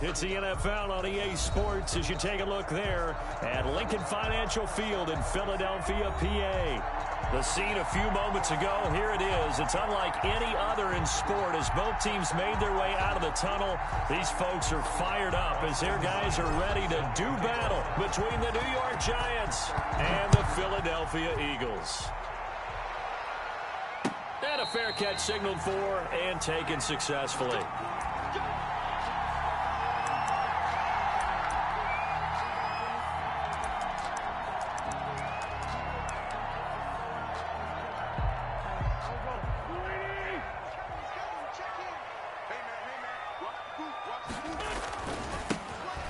It's the NFL on EA Sports as you take a look there at Lincoln Financial Field in Philadelphia, PA. The scene a few moments ago, here it is. It's unlike any other in sport as both teams made their way out of the tunnel. These folks are fired up as their guys are ready to do battle between the New York Giants and the Philadelphia Eagles. And a fair catch signaled for and taken successfully.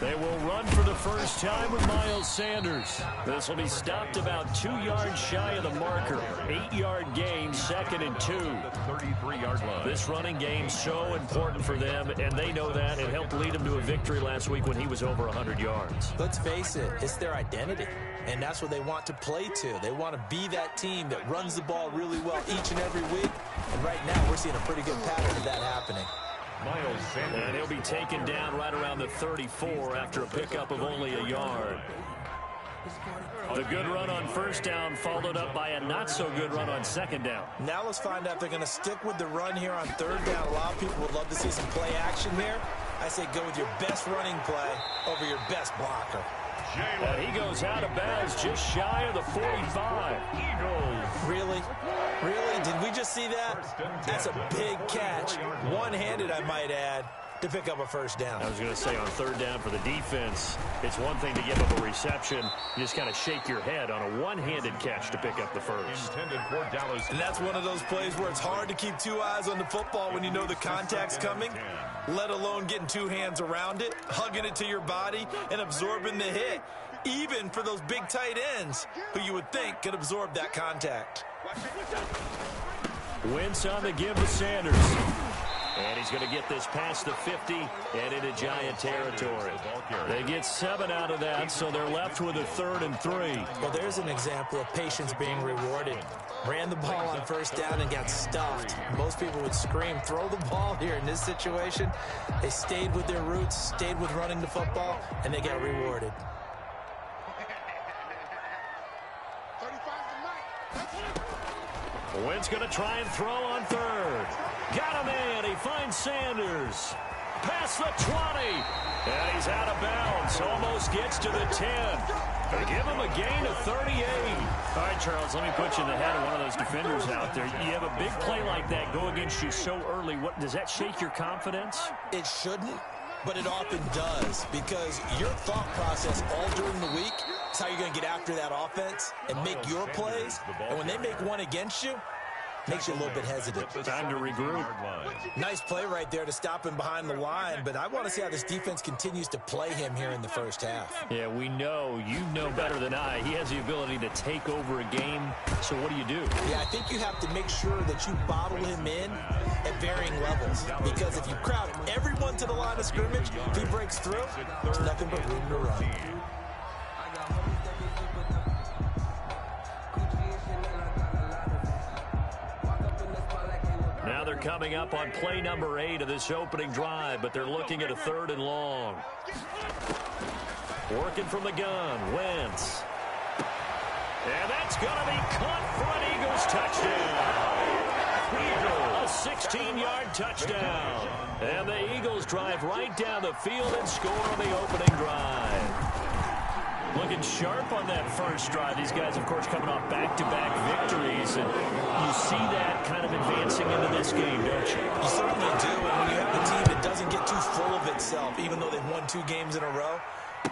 They will run for the first time with Miles Sanders. This will be stopped about 2 yards shy of the marker. 8-yard gain, 2nd and 2. 33-yard line. This running game so important for them, and they know that. It helped lead them to a victory last week when he was over 100 yards. Let's face it, it's their identity, and that's what they want to play to. They want to be that team that runs the ball really well each and every week, and right now we're seeing a pretty good pattern of that happening. And he'll be taken down right around the 34 after a pickup of only a yard. The good run on first down followed up by a not-so-good run on second down. Now let's find out if they're going to stick with the run here on third down. A lot of people would love to see some play action here. I say go with your best running play over your best blocker. And he goes out of bounds just shy of the 45. Really? Really? Did we just see that? That's a big catch. One-handed, I might add, to pick up a first down. I was going to say on third down for the defense, it's one thing to give up a reception. You just kind of shake your head on a one-handed catch to pick up the first. And that's one of those plays where it's hard to keep two eyes on the football when you know the contact's coming, let alone getting two hands around it, hugging it to your body, and absorbing the hit, even for those big tight ends who you would think could absorb that contact. Wentz on the give to Sanders. And he's going to get this past the 50 and into Giant territory. They get 7 out of that, so they're left with a 3rd and 3. Well, there's an example of patience being rewarded. Ran the ball on first down and got stuffed. Most people would scream, throw the ball here in this situation. They stayed with their roots, stayed with running the football, and they got rewarded. Wentz going to try and throw on third. Got him in. He finds Sanders. Past the 20. And he's out of bounds. Almost gets to the 10. They give him a gain of 38. All right, Charles, let me put you in the head of one of those defenders out there. You have a big play like that go against you so early. What does that shake your confidence? It shouldn't, but it often does, because your thought process all during the week is how you're going to get after that offense and make your plays. And when they make one against you, makes you a little bit hesitant. Time to regroup. Nice play right there to stop him behind the line, but I want to see how this defense continues to play him here in the first half. Yeah, we know. You know better than I. He has the ability to take over a game, so what do you do? Yeah, I think you have to make sure that you bottle him in at varying levels, because if you crowd everyone to the line of scrimmage, if he breaks through, there's nothing but room to run. Now they're coming up on play number 8 of this opening drive, but they're looking at a 3rd and long. Working from the gun, Wentz. And that's going to be caught for an Eagles touchdown. A 16-yard touchdown. And the Eagles drive right down the field and score on the opening drive. Looking sharp on that first drive. These guys, of course, coming off back-to-back victories. And you see that kind of advancing into this game, don't you? You certainly do. And when you have a team that doesn't get too full of itself, even though they've won 2 games in a row,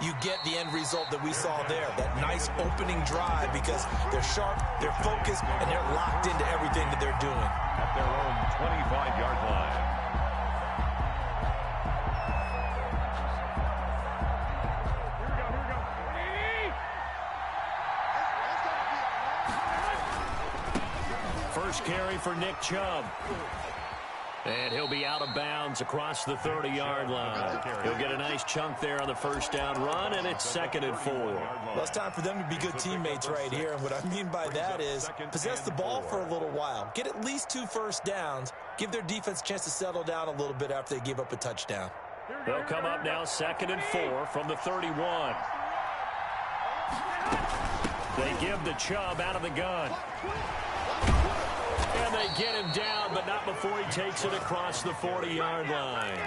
you get the end result that we saw there. That nice opening drive, because they're sharp, they're focused, and they're locked into everything that they're doing. At their own 25-yard line. First carry for Nick Chubb. And he'll be out of bounds across the 30-yard line. He'll get a nice chunk there on the first down run, and it's 2nd and 4. Well, it's time for them to be good teammates right here. And what I mean by that is possess the ball for a little while. Get at least 2 first downs. Give their defense a chance to settle down a little bit after they give up a touchdown. They'll come up now 2nd and 4 from the 31. They give the Chubb out of the gun. And they get him down, but not before he takes it across the 40-yard line.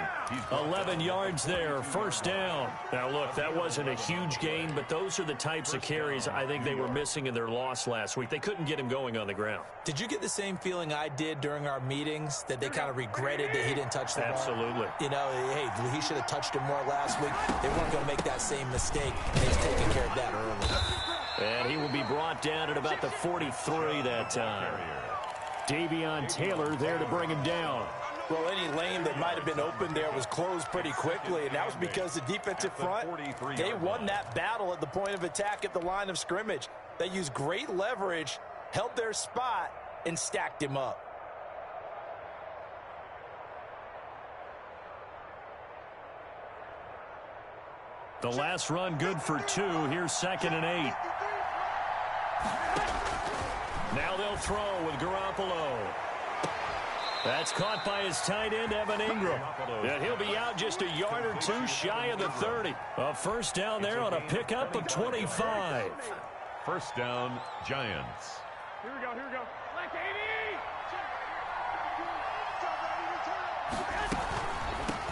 11 yards there, 1st down. Now, look, that wasn't a huge gain, but those are the types of carries I think they were missing in their loss last week. They couldn't get him going on the ground. Did you get the same feeling I did during our meetings, that they kind of regretted that he didn't touch the ball? Absolutely. You know, hey, he should have touched it more last week. They weren't going to make that same mistake, and he's taking care of that early. And he will be brought down at about the 43 that time. Davion Taylor there to bring him down. Well, any lane that might have been open there was closed pretty quickly, and that was because the defensive front, they won that battle at the point of attack at the line of scrimmage. They used great leverage, held their spot, and stacked him up. The last run good for 2. Here's 2nd and 8. Now they'll throw with Garoppolo. That's caught by his tight end, Evan Ingram. And he'll be out just a yard or 2 shy of the 30. A 1st down there on a pickup of 25. 1st down, Giants. Here we go, here we go.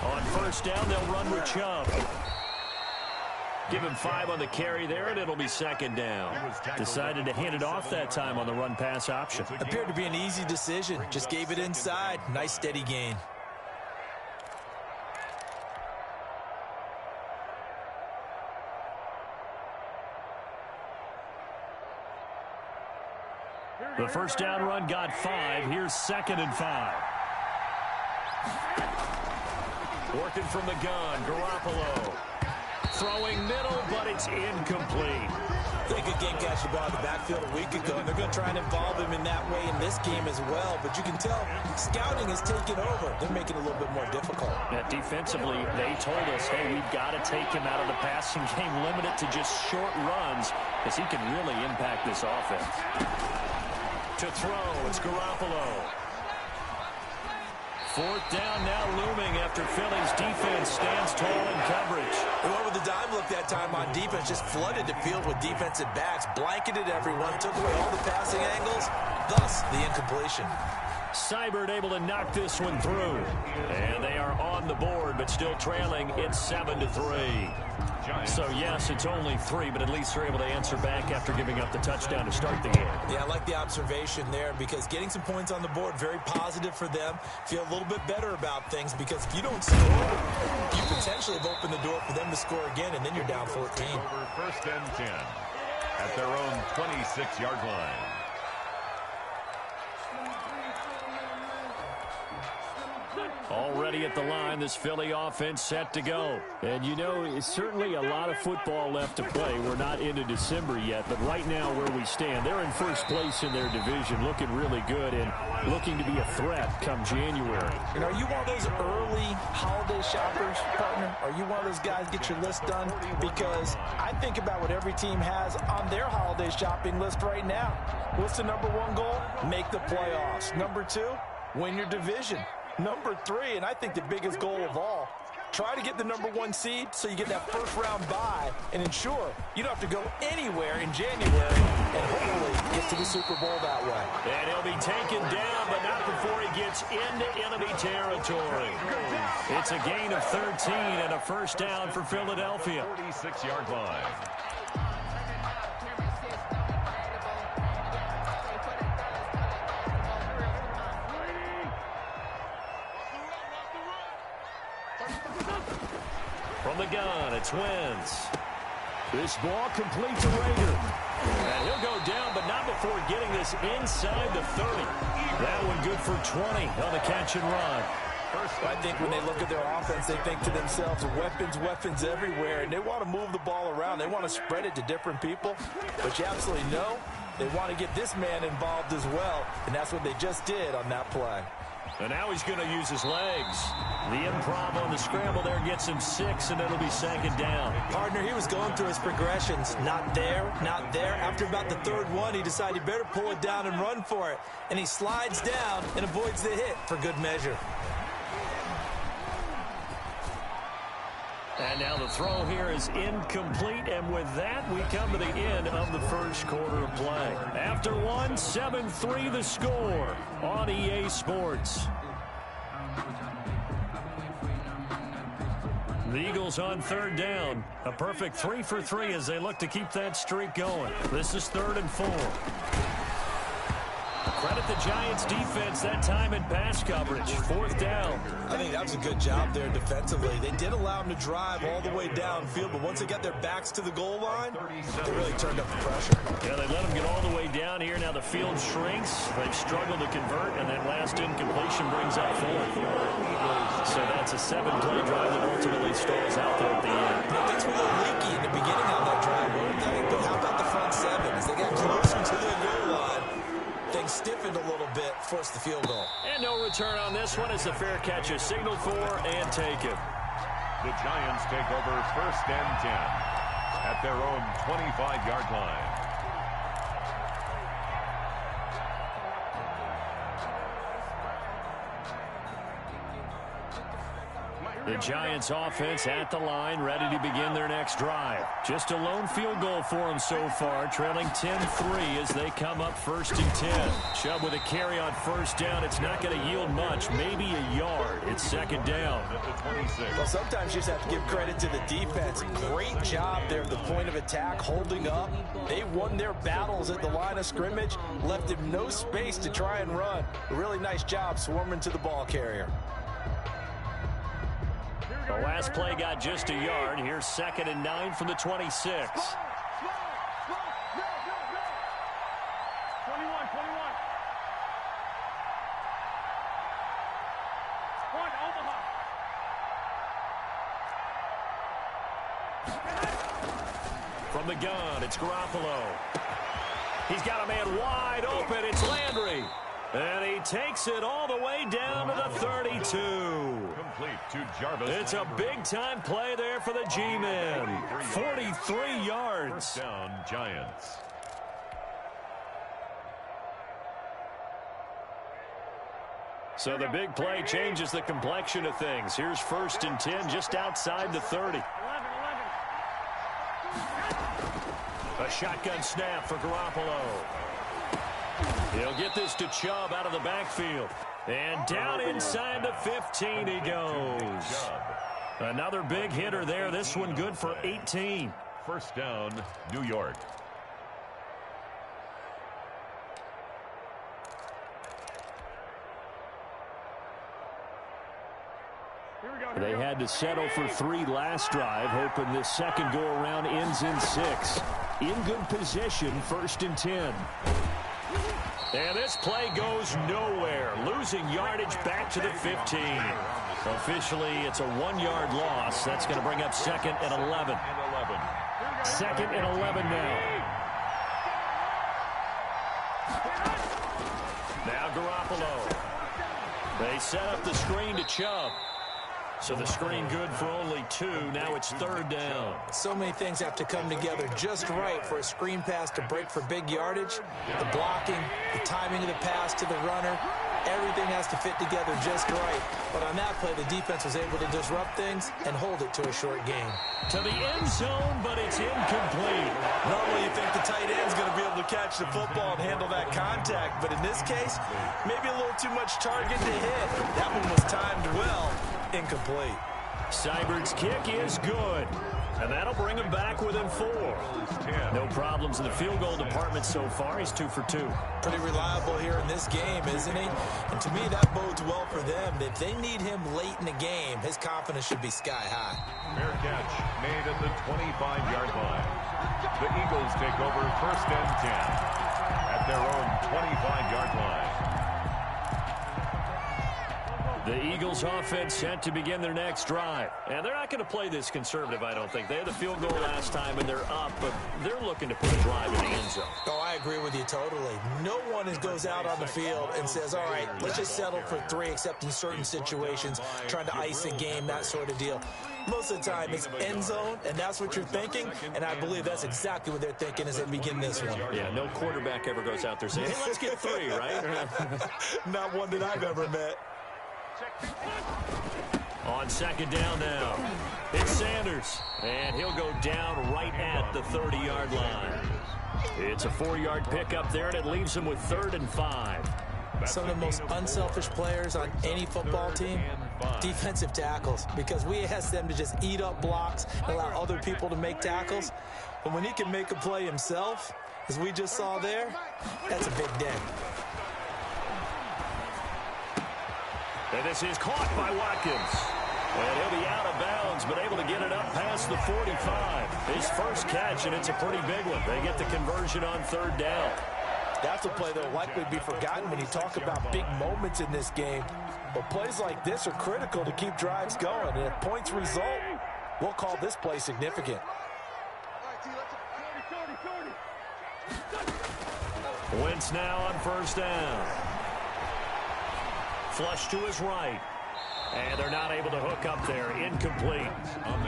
On 1st down, they'll run with Chubb. Give him 5 on the carry there, and it'll be 2nd down. Decided to hand it off that time on the run-pass option. Appeared to be an easy decision. Just gave it inside. Nice, steady gain. The 1st down run got 5. Here's 2nd and 5. Working from the gun, Garoppolo. Throwing middle, but it's incomplete. They good game catch the ball in the backfield a week ago, and they're going to try and involve him in that way in this game as well. But you can tell scouting has taken over. They're making it a little bit more difficult. Now, defensively, they told us, hey, we've got to take him out of the passing game, limit it to just short runs, because he can really impact this offense. To throw, it's Garoppolo. 4th down now looming after Philly's defense stands tall in coverage. They went with the dime look that time on defense, just flooded the field with defensive backs, blanketed everyone, took away all the passing angles, thus the incompletion. Seibert able to knock this one through. And they are on the board, but still trailing. It's 7-3. So, yes, it's only 3, but at least they're able to answer back after giving up the touchdown to start the game. Yeah, I like the observation there because getting some points on the board, very positive for them. Feel a little bit better about things because if you don't score, you potentially have opened the door for them to score again, and then you're down 14. 1st and 10 at their own 26-yard line. Already at the line, this Philly offense set to go. And, you know, it's certainly a lot of football left to play. We're not into December yet, but right now where we stand, they're in 1st place in their division, looking really good and looking to be a threat come January. And are you one of those early holiday shoppers, partner? Are you one of those guys get your list done? Because I think about what every team has on their holiday shopping list right now. What's the #1 goal? Make the playoffs. #2, win your division. #3, and I think the biggest goal of all, try to get the #1 seed so you get that 1st round bye and ensure you don't have to go anywhere in January and hopefully get to the Super Bowl that way. And he'll be taken down, but not before he gets into enemy territory. It's a gain of 13 and a 1st down for Philadelphia. 46-yard line. From the gun, it's Wentz. This ball complete to Rager. And he'll go down, but not before getting this inside the 30. That one good for 20 on the catch and run. I think when they look at their offense, they think to themselves, weapons, weapons everywhere, and they want to move the ball around. They want to spread it to different people, but you absolutely know they want to get this man involved as well, and that's what they just did on that play. And now he's going to use his legs. The improv on the scramble there gets him 6, and it'll be 2nd down. Partner, he was going through his progressions. Not there, not there. After about the 3rd one, he decided he better pull it down and run for it. And he slides down and avoids the hit for good measure. And now the throw here is incomplete, and with that, we come to the end of the first quarter of play. After one, 7-3 the score on EA Sports. The Eagles on third down. A perfect 3 for 3 as they look to keep that streak going. This is 3rd and 4. Credit the Giants defense that time in pass coverage. 4th down. I think that was a good job there defensively. They did allow them to drive all the way downfield, but once they got their backs to the goal line, they really turned up the pressure. Yeah, they let them get all the way down here. Now the field shrinks. They've struggled to convert, and that last incompletion brings up 4th. So that's a 7-play drive that ultimately stalls out there at the end. Things were a little leaky in the beginning on that drive, weren't they? But how about the front 7? As they got closer to their goal line, things stiffened a little bit, forced the field goal. And no return on this one as the fair catch is signaled for and taken. The Giants take over 1st and 10 at their own 25-yard line. The Giants offense at the line, ready to begin their next drive. Just a lone field goal for them so far, trailing 10-3 as they come up 1st and 10. Chubb with a carry on 1st down. It's not going to yield much, maybe a yard. It's 2nd down. Well, sometimes you just have to give credit to the defense. Great job there at the point of attack, holding up. They won their battles at the line of scrimmage, left him no space to try and run. A really nice job swarming to the ball carrier. The last play got just a yard. Here's 2nd and 9 from the 26. 21. One, Omaha. From the gun, it's Garoppolo. He's got a man wide open. It's Landry. And he takes it all the way down to the 32. Complete to Jarvis. It's a big-time play there for the G-men. 43 yards. 1st down, Giants. So the big play changes the complexion of things. Here's 1st and 10 just outside the 30. 11. A shotgun snap for Garoppolo. He'll get this to Chubb out of the backfield. And down inside the 15 he goes. Another big hitter there. This one good for 18. 1st down, New York. They had to settle for 3 last drive, hoping this second go-around ends in 6. In good position, 1st and 10. And this play goes nowhere, losing yardage back to the 15. Officially, it's a 1-yard loss. That's going to bring up 2nd and 11. 2nd and 11 now. Now Garoppolo. They set up the screen to Chubb. So the screen good for only 2. Now it's 3rd down. So many things have to come together just right for a screen pass to break for big yardage. The blocking, the timing of the pass to the runner, everything has to fit together just right. But on that play, the defense was able to disrupt things and hold it to a short gain. To the end zone, but it's incomplete. Normally you think the tight end's going to be able to catch the football and handle that contact, but in this case, maybe a little too much target to hit. That one was timed well. Incomplete. Seibert's kick is good. And that'll bring him back within 4. No problems in the field goal department so far. He's 2 for 2. Pretty reliable here in this game, isn't he? And to me, that bodes well for them. If they need him late in the game, his confidence should be sky high. Fair catch made at the 25-yard line. The Eagles take over 1st and 10 at their own 25-yard line. The Eagles offense set to begin their next drive. And they're not going to play this conservative, I don't think. They had the field goal last time, and they're up, but they're looking to put a drive in the end zone. Oh, I agree with you totally. No one goes out on the field and says, all right, let's just settle for 3, except in certain situations, trying to ice a game, that sort of deal. Most of the time, it's end zone, and that's what you're thinking, and I believe that's exactly what they're thinking as they begin this one. Yeah, no quarterback ever goes out there saying, hey, let's get 3, right? Not one that I've ever met. On 2nd down now. It's Sanders, and he'll go down right at the 30-yard line. It's a 4-yard pickup there, and it leaves him with 3rd and 5. Some of the most unselfish players on any football team, defensive tackles, because we ask them to just eat up blocks and allow other people to make tackles. And when he can make a play himself, as we just saw there, that's a big day. And this is caught by Watkins. And he'll be out of bounds, but able to get it up past the 45. His first catch, and it's a pretty big one. They get the conversion on 3rd down. That's a play that will likely be forgotten when you talk about big moments in this game. But plays like this are critical to keep drives going. And if points result, we'll call this play significant. Wentz now on 1st down. Flush to his right. And they're not able to hook up there. Incomplete.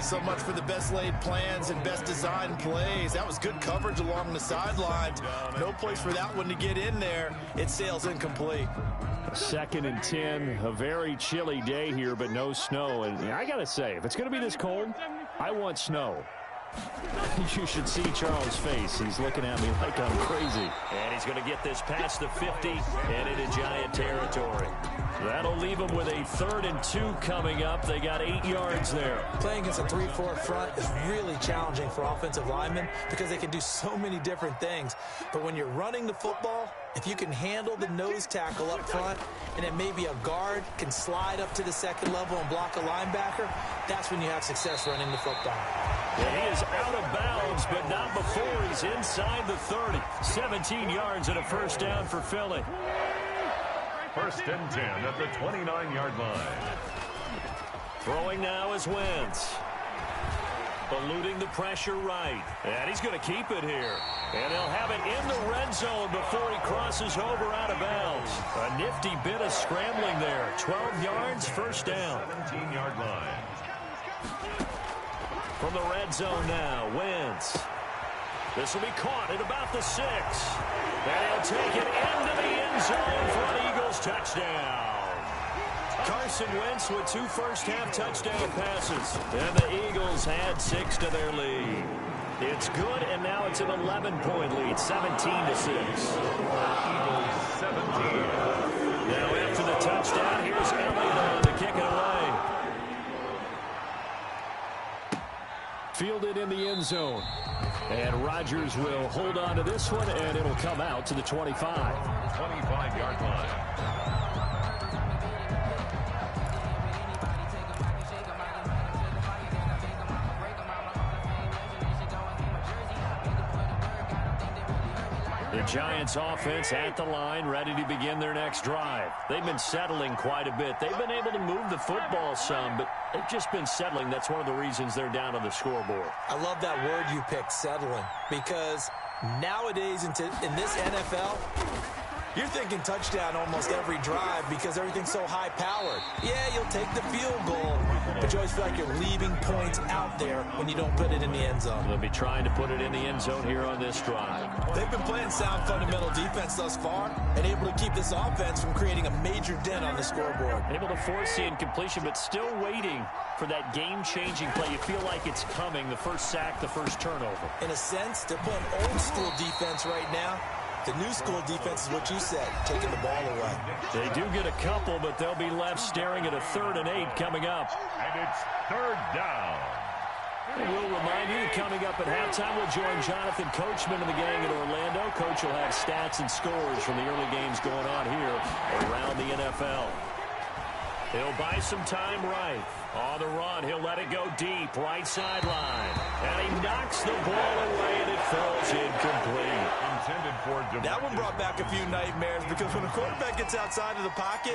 So much for the best laid plans and best designed plays. That was good coverage along the sidelines. No place for that one to get in there. It sails incomplete. 2nd and 10. A very chilly day here, but no snow. And I got to say, if it's going to be this cold, I want snow. You should see Charles' face. He's looking at me like I'm crazy. And he's going to get this past the 50 and into Giant territory. That'll leave them with a 3rd and 2 coming up. They got 8 yards there. Playing against a 3-4 front is really challenging for offensive linemen because they can do so many different things. But when you're running the football, if you can handle the nose tackle up front and then maybe a guard can slide up to the 2nd level and block a linebacker, that's when you have success running the football. Yeah, he is out of bounds, but not before he's inside the 30. 17 yards and a 1st down for Philly. 1st and 10 at the 29-yard line. Throwing now is Wentz. Eluding the pressure right. And he's going to keep it here. And they'll have it in the red zone before he crosses over out of bounds. A nifty bit of scrambling there. 12 yards, 1st down. 17-yard line. From the red zone now, Wentz. This will be caught at about the 6. And he'll take it into the end zone for an Eagles touchdown. Carson Wentz with 2 first-half touchdown passes. And the Eagles had 6 to their lead. It's good, and now it's an 11-point lead, 17-6. Eagles 17. Now after the touchdown, here's Elliott to kick it away. Fielded in the end zone. And Rodgers will hold on to this one, and it'll come out to the 25. 25-yard line. The Giants offense at the line, ready to begin their next drive. They've been settling quite a bit. They've been able to move the football some, but they've just been settling. That's one of the reasons they're down on the scoreboard. I love that word you picked, settling, because nowadays in this NFL, you're thinking touchdown almost every drive because everything's so high-powered. Yeah, you'll take the field goal, but you always feel like you're leaving points out there when you don't put it in the end zone. They'll be trying to put it in the end zone here on this drive. They've been playing sound fundamental defense thus far and able to keep this offense from creating a major dent on the scoreboard. Able to force the incompletion, but still waiting for that game-changing play. You feel like it's coming, the first sack, the first turnover. In a sense, they're playing old-school defense right now. The new school defense is what you said, taking the ball away. They do get a couple, but they'll be left staring at a 3rd and 8 coming up. And it's 3rd down. And we'll remind you, coming up at halftime, we'll join Jonathan Coachman and the gang in Orlando. Coach will have stats and scores from the early games going on here around the NFL. He'll buy some time right. On the run, he'll let it go deep, right sideline. And he knocks the ball away, and it falls incomplete. Intended for That one brought back a few nightmares because when a quarterback gets outside of the pocket,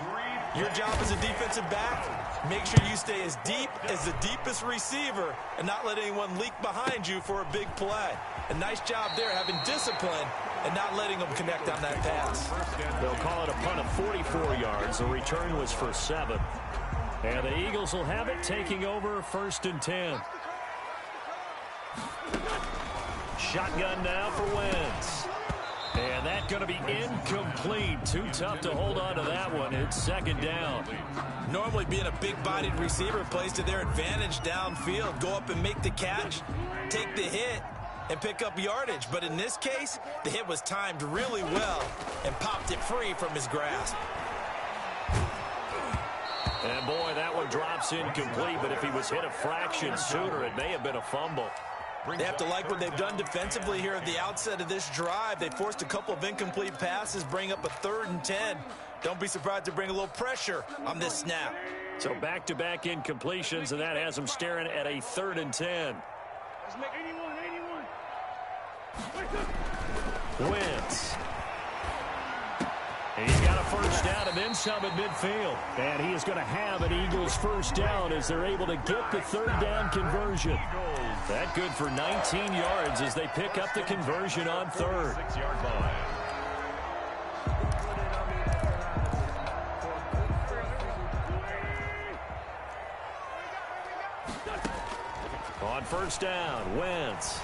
your job as a defensive back, make sure you stay as deep as the deepest receiver and not let anyone leak behind you for a big play. A nice job there, having discipline and not letting them connect on that pass. They'll call it a punt of 44 yards. The return was for 7. And the Eagles will have it, taking over 1st and 10. Shotgun now for Wentz. And And that's going to be incomplete. Too tough to hold on to that one. It's second down. Normally being a big-bodied receiver plays to their advantage downfield. Go up and make the catch, take the hit, and pick up yardage. But in this case, the hit was timed really well and popped it free from his grasp. And boy, that one drops incomplete, but if he was hit a fraction sooner, it may have been a fumble. They have to like what they've done defensively here at the outset of this drive. They forced a couple of incomplete passes, bring up a 3rd and 10. Don't be surprised to bring a little pressure on this snap. So back-to-back incompletions, and that has them staring at a 3rd and 10. Let's make 81. Wentz. He's got a first down and then some at midfield. And he is going to have an Eagles first down as they're able to get the 3rd down conversion. That good for 19 yards as they pick up the conversion on 3rd. 6-yard line. On first down, Wentz.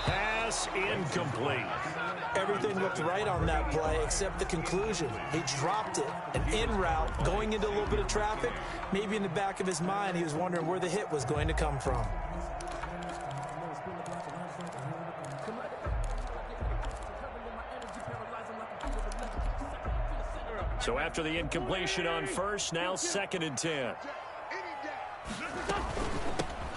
Pass incomplete. Everything looked right on that play except the conclusion. He dropped it. An in route, going into a little bit of traffic. Maybe in the back of his mind, he was wondering where the hit was going to come from. So after the incompletion on first, now 2nd and 10.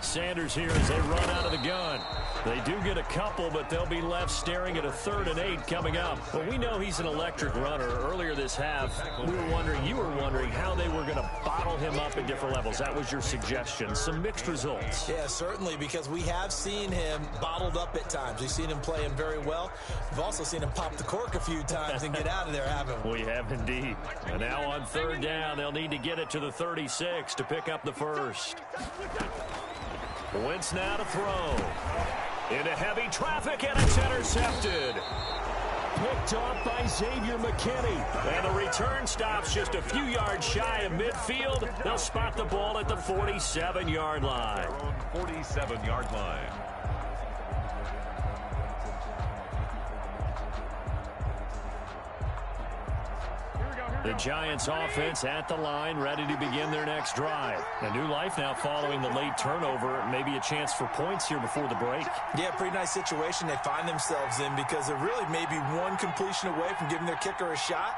Sanders here as they run out of the gun. They do get a couple, but they'll be left staring at a 3rd and 8 coming up. Well, we know he's an electric runner. Earlier this half, you were wondering how they were going to bottle him up at different levels. That was your suggestion. Some mixed results. Yeah, certainly, because we have seen him bottled up at times. We've seen him playing very well. We've also seen him pop the cork a few times and get out of there, haven't we? We have indeed. And now on 3rd down, they'll need to get it to the 36 to pick up the first. Wentz now to throw. Into heavy traffic, and it's intercepted. Picked off by Xavier McKinney. And the return stops just a few yards shy of midfield. They'll spot the ball at the 47-yard line. 47-yard line. The Giants offense at the line, ready to begin their next drive. A new life now following the late turnover. Maybe a chance for points here before the break. Yeah, pretty nice situation they find themselves in because they're really maybe one completion away from giving their kicker a shot.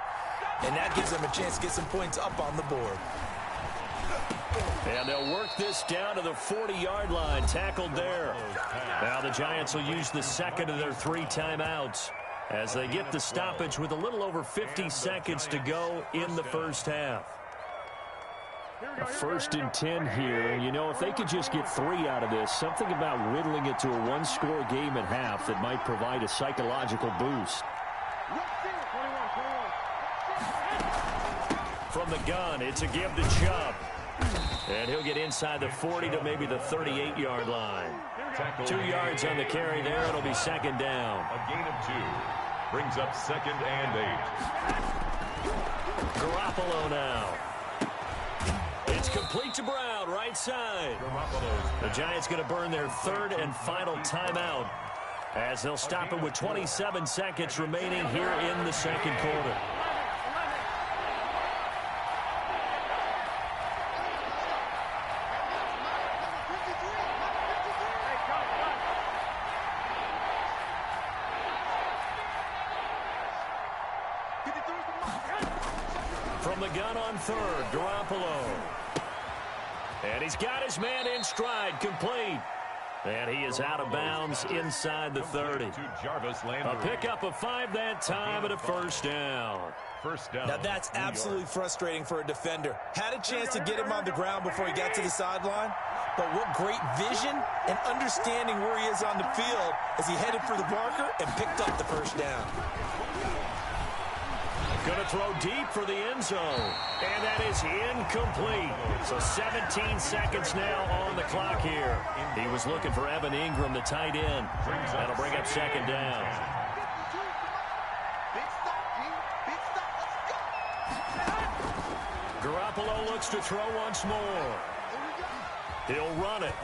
And that gives them a chance to get some points up on the board. And they'll work this down to the 40-yard line, tackled there. Now the Giants will use the 2nd of their 3 timeouts as they get the stoppage with a little over 50 seconds to go in the first half. A 1st and 10 here. You know, if they could just get 3 out of this, something about whittling it to a 1-score game at half that might provide a psychological boost. From the gun, it's a give to Chubb. And he'll get inside the 40 to maybe the 38-yard line. 2 yards on the carry there. It'll be 2nd down. A gain of 2. Brings up 2nd and 8. Garoppolo now. It's complete to Brown, right side. The Giants going to burn their 3rd and final timeout as they'll stop it with 27 seconds remaining here in the 2nd quarter. From the gun on 3rd, Garoppolo. And he's got his man in stride, complete. And he is out of bounds inside the 30. A pickup of 5 that time and a first down. Now that's absolutely frustrating for a defender. Had a chance to get him on the ground before he got to the sideline. But what great vision and understanding where he is on the field as he headed for the marker and picked up the first down. Going to throw deep for the end zone. And that is incomplete. So 17 seconds now on the clock here. He was looking for Evan Ingram, the tight end. That'll bring up 2nd down. Garoppolo looks to throw once more. He'll run it.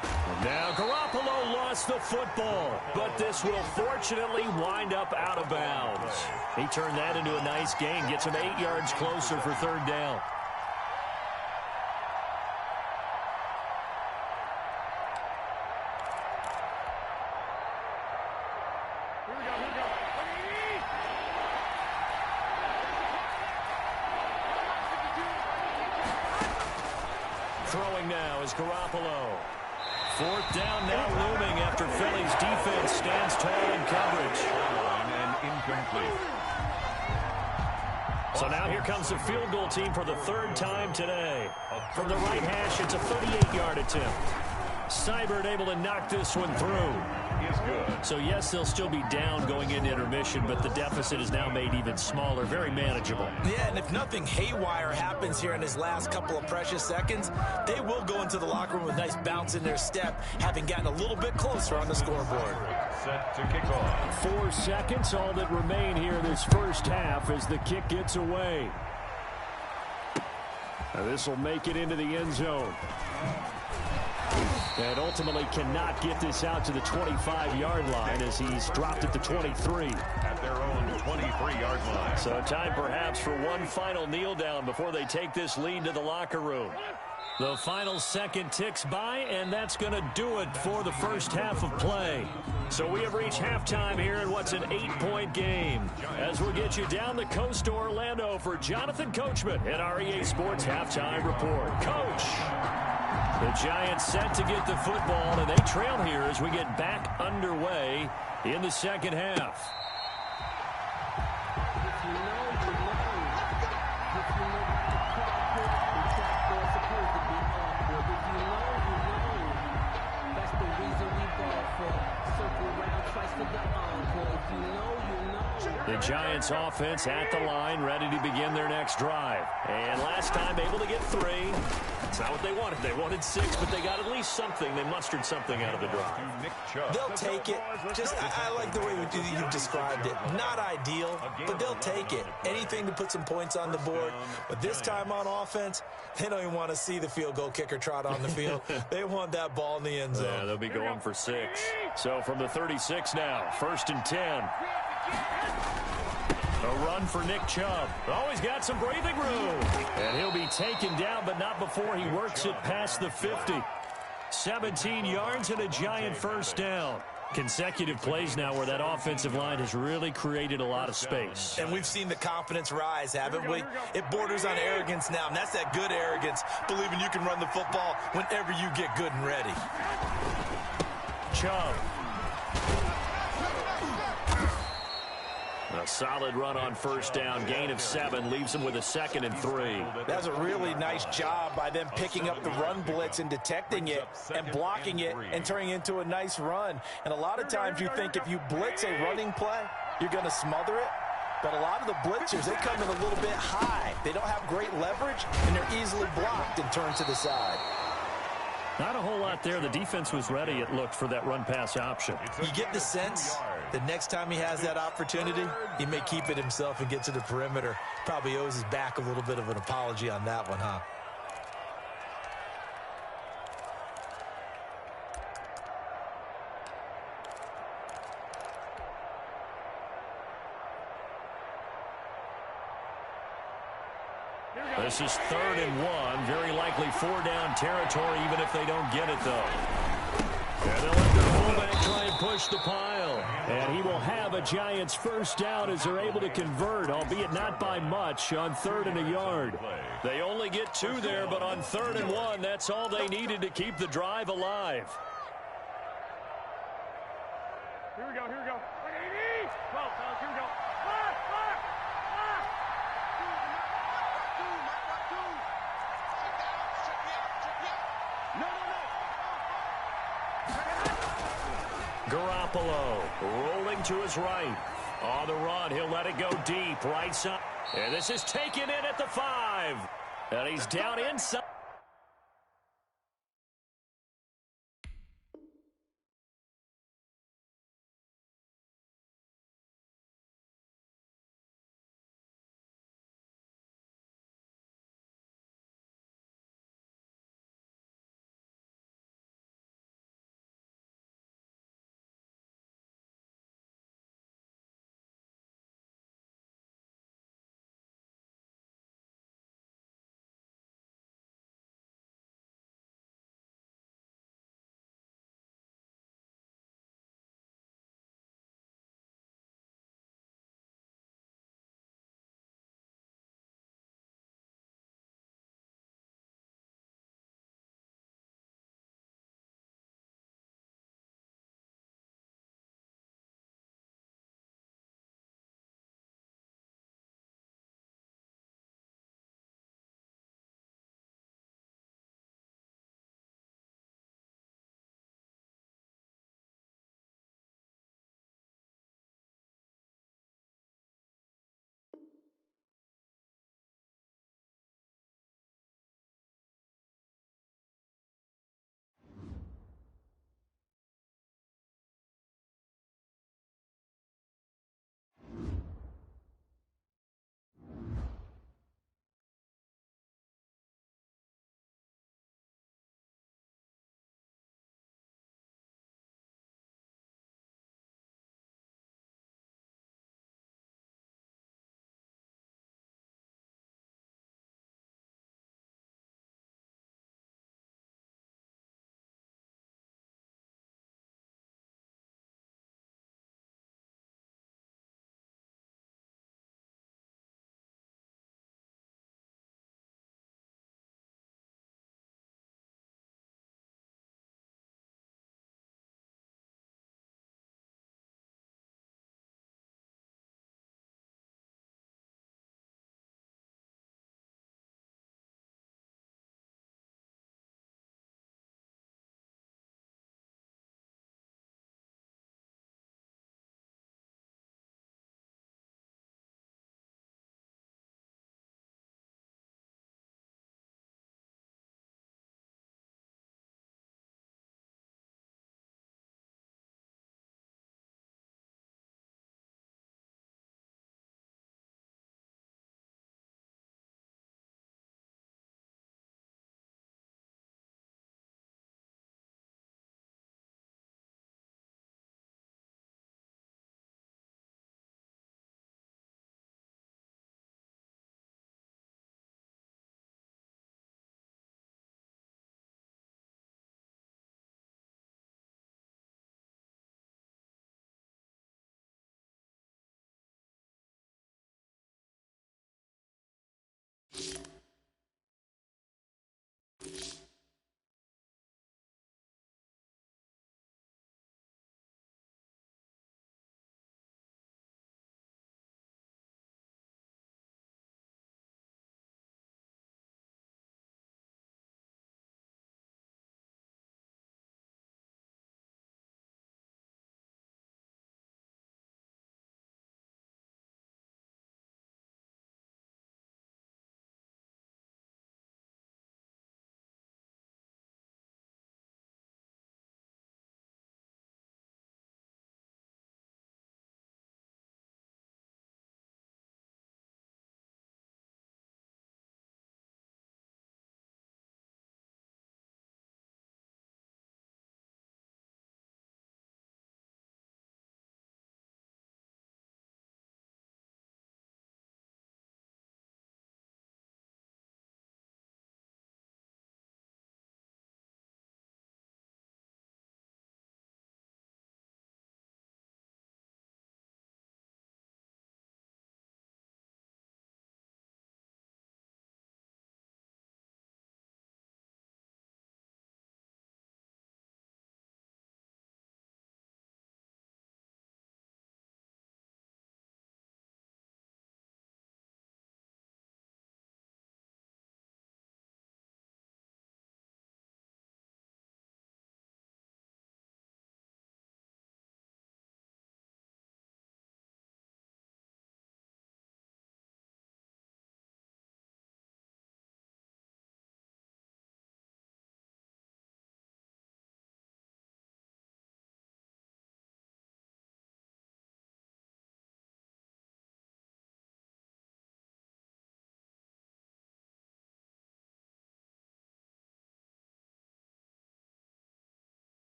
Now Garoppolo lost the football, but this will fortunately wind up out of bounds. He turned that into a nice gain, gets him 8 yards closer for third down. Throwing now is Garoppolo. Fourth down now looming after Philly's defense stands tall in coverage. And incomplete. So now here comes the field goal team for the third time today. From the right hash, it's a 38-yard attempt. Seibert able to knock this one through. Is good. So, yes, they'll still be down going into intermission, but the deficit is now made even smaller, very manageable. Yeah, and if nothing haywire happens here in his last couple of precious seconds, they will go into the locker room with a nice bounce in their step, having gotten a little bit closer on the scoreboard. Set to kick off. 4 seconds, all that remain here this first half as the kick gets away. Now this will make it into the end zone. And ultimately cannot get this out to the 25-yard line as he's dropped at the 23. At their own 23-yard line. So time perhaps for one final kneel down before they take this lead to the locker room. The final second ticks by, and that's going to do it for the first half of play. So we have reached halftime here in what's an 8-point game. As we'll get you down the coast to Orlando for Jonathan Coachman in our EA Sports Halftime Report. Coach! The Giants set to get the football, and they trail here as we get back underway in the second half. The Giants offense at the line, ready to begin their next drive. And last time able to get 3. That's not what they wanted. They wanted 6, but they got at least something. They mustered something out of the drive. They'll take it. Just, I like the way you described it. Not ideal, but they'll take it. Anything to put some points on the board. But this time on offense, they don't even want to see the field goal kicker trot on the field. They want that ball in the end zone. Yeah, they'll be going for 6. So from the 36 now, 1st and 10. A run for Nick Chubb. Oh, he's got some breathing room. And he'll be taken down, but not before he works it past the 50. 17 yards and a Giant first down. Consecutive plays now where that offensive line has really created a lot of space. And we've seen the confidence rise, haven't we? It borders on arrogance now, and that's that good arrogance, believing you can run the football whenever you get good and ready. Chubb. A solid run on first down. Gain of 7 leaves him with a 2nd and 3. That's a really nice job by them picking up the run blitz and detecting it and blocking it and turning it into a nice run. And a lot of times you think if you blitz a running play, you're going to smother it. But a lot of the blitzers, they come in a little bit high. They don't have great leverage, and they're easily blocked and turned to the side. Not a whole lot there. The defense was ready, it looked, for that run-pass option. You get the sense that next time he has that opportunity, he may keep it himself and get to the perimeter. Probably owes his back a little bit of an apology on that one, huh? This is 3rd and 1. Very likely 4-down territory, even if they don't get it, though. And they'll let their fullback try and push the pile. And he will have a Giants first down as they're able to convert, albeit not by much, on 3rd and a yard. They only get 2 there, but on 3rd and 1, that's all they needed to keep the drive alive. Here we go, here we go. 12, fellas, here we go. Garoppolo rolling to his right. On the run, he'll let it go deep. Right side. And this is taken in at the 5. And he's down inside.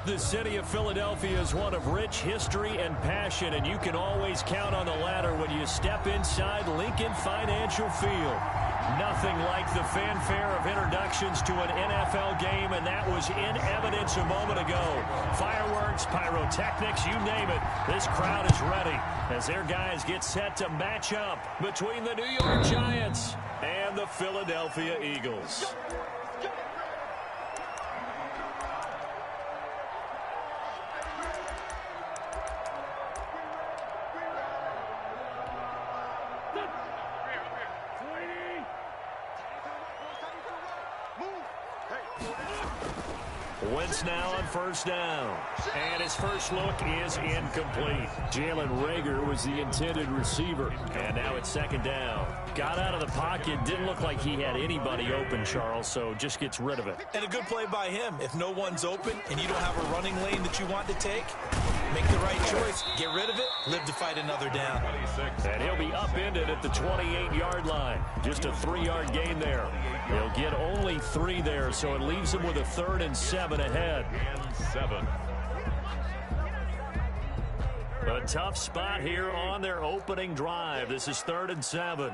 The city of Philadelphia is one of rich history and passion, and you can always count on the latter when you step inside Lincoln Financial Field. Nothing like the fanfare of introductions to an NFL game, and that was in evidence a moment ago. Fireworks, pyrotechnics, you name it. This crowd is ready as their guys get set to match up between the New York Giants and the Philadelphia Eagles. Wentz now on first down. And his first look is incomplete. Jalen Reagor was the intended receiver. And now it's second down. Got out of the pocket. Didn't look like he had anybody open, Charles, so just gets rid of it. And a good play by him. If no one's open and you don't have a running lane that you want to take, make the right choice. Get rid of it. Live to fight another down. And he'll be upended at the 28-yard line. Just a 3-yard gain there. They'll get only 3 there, so it leaves them with a 3rd and 7 ahead. A tough spot here on their opening drive. This is 3rd and 7.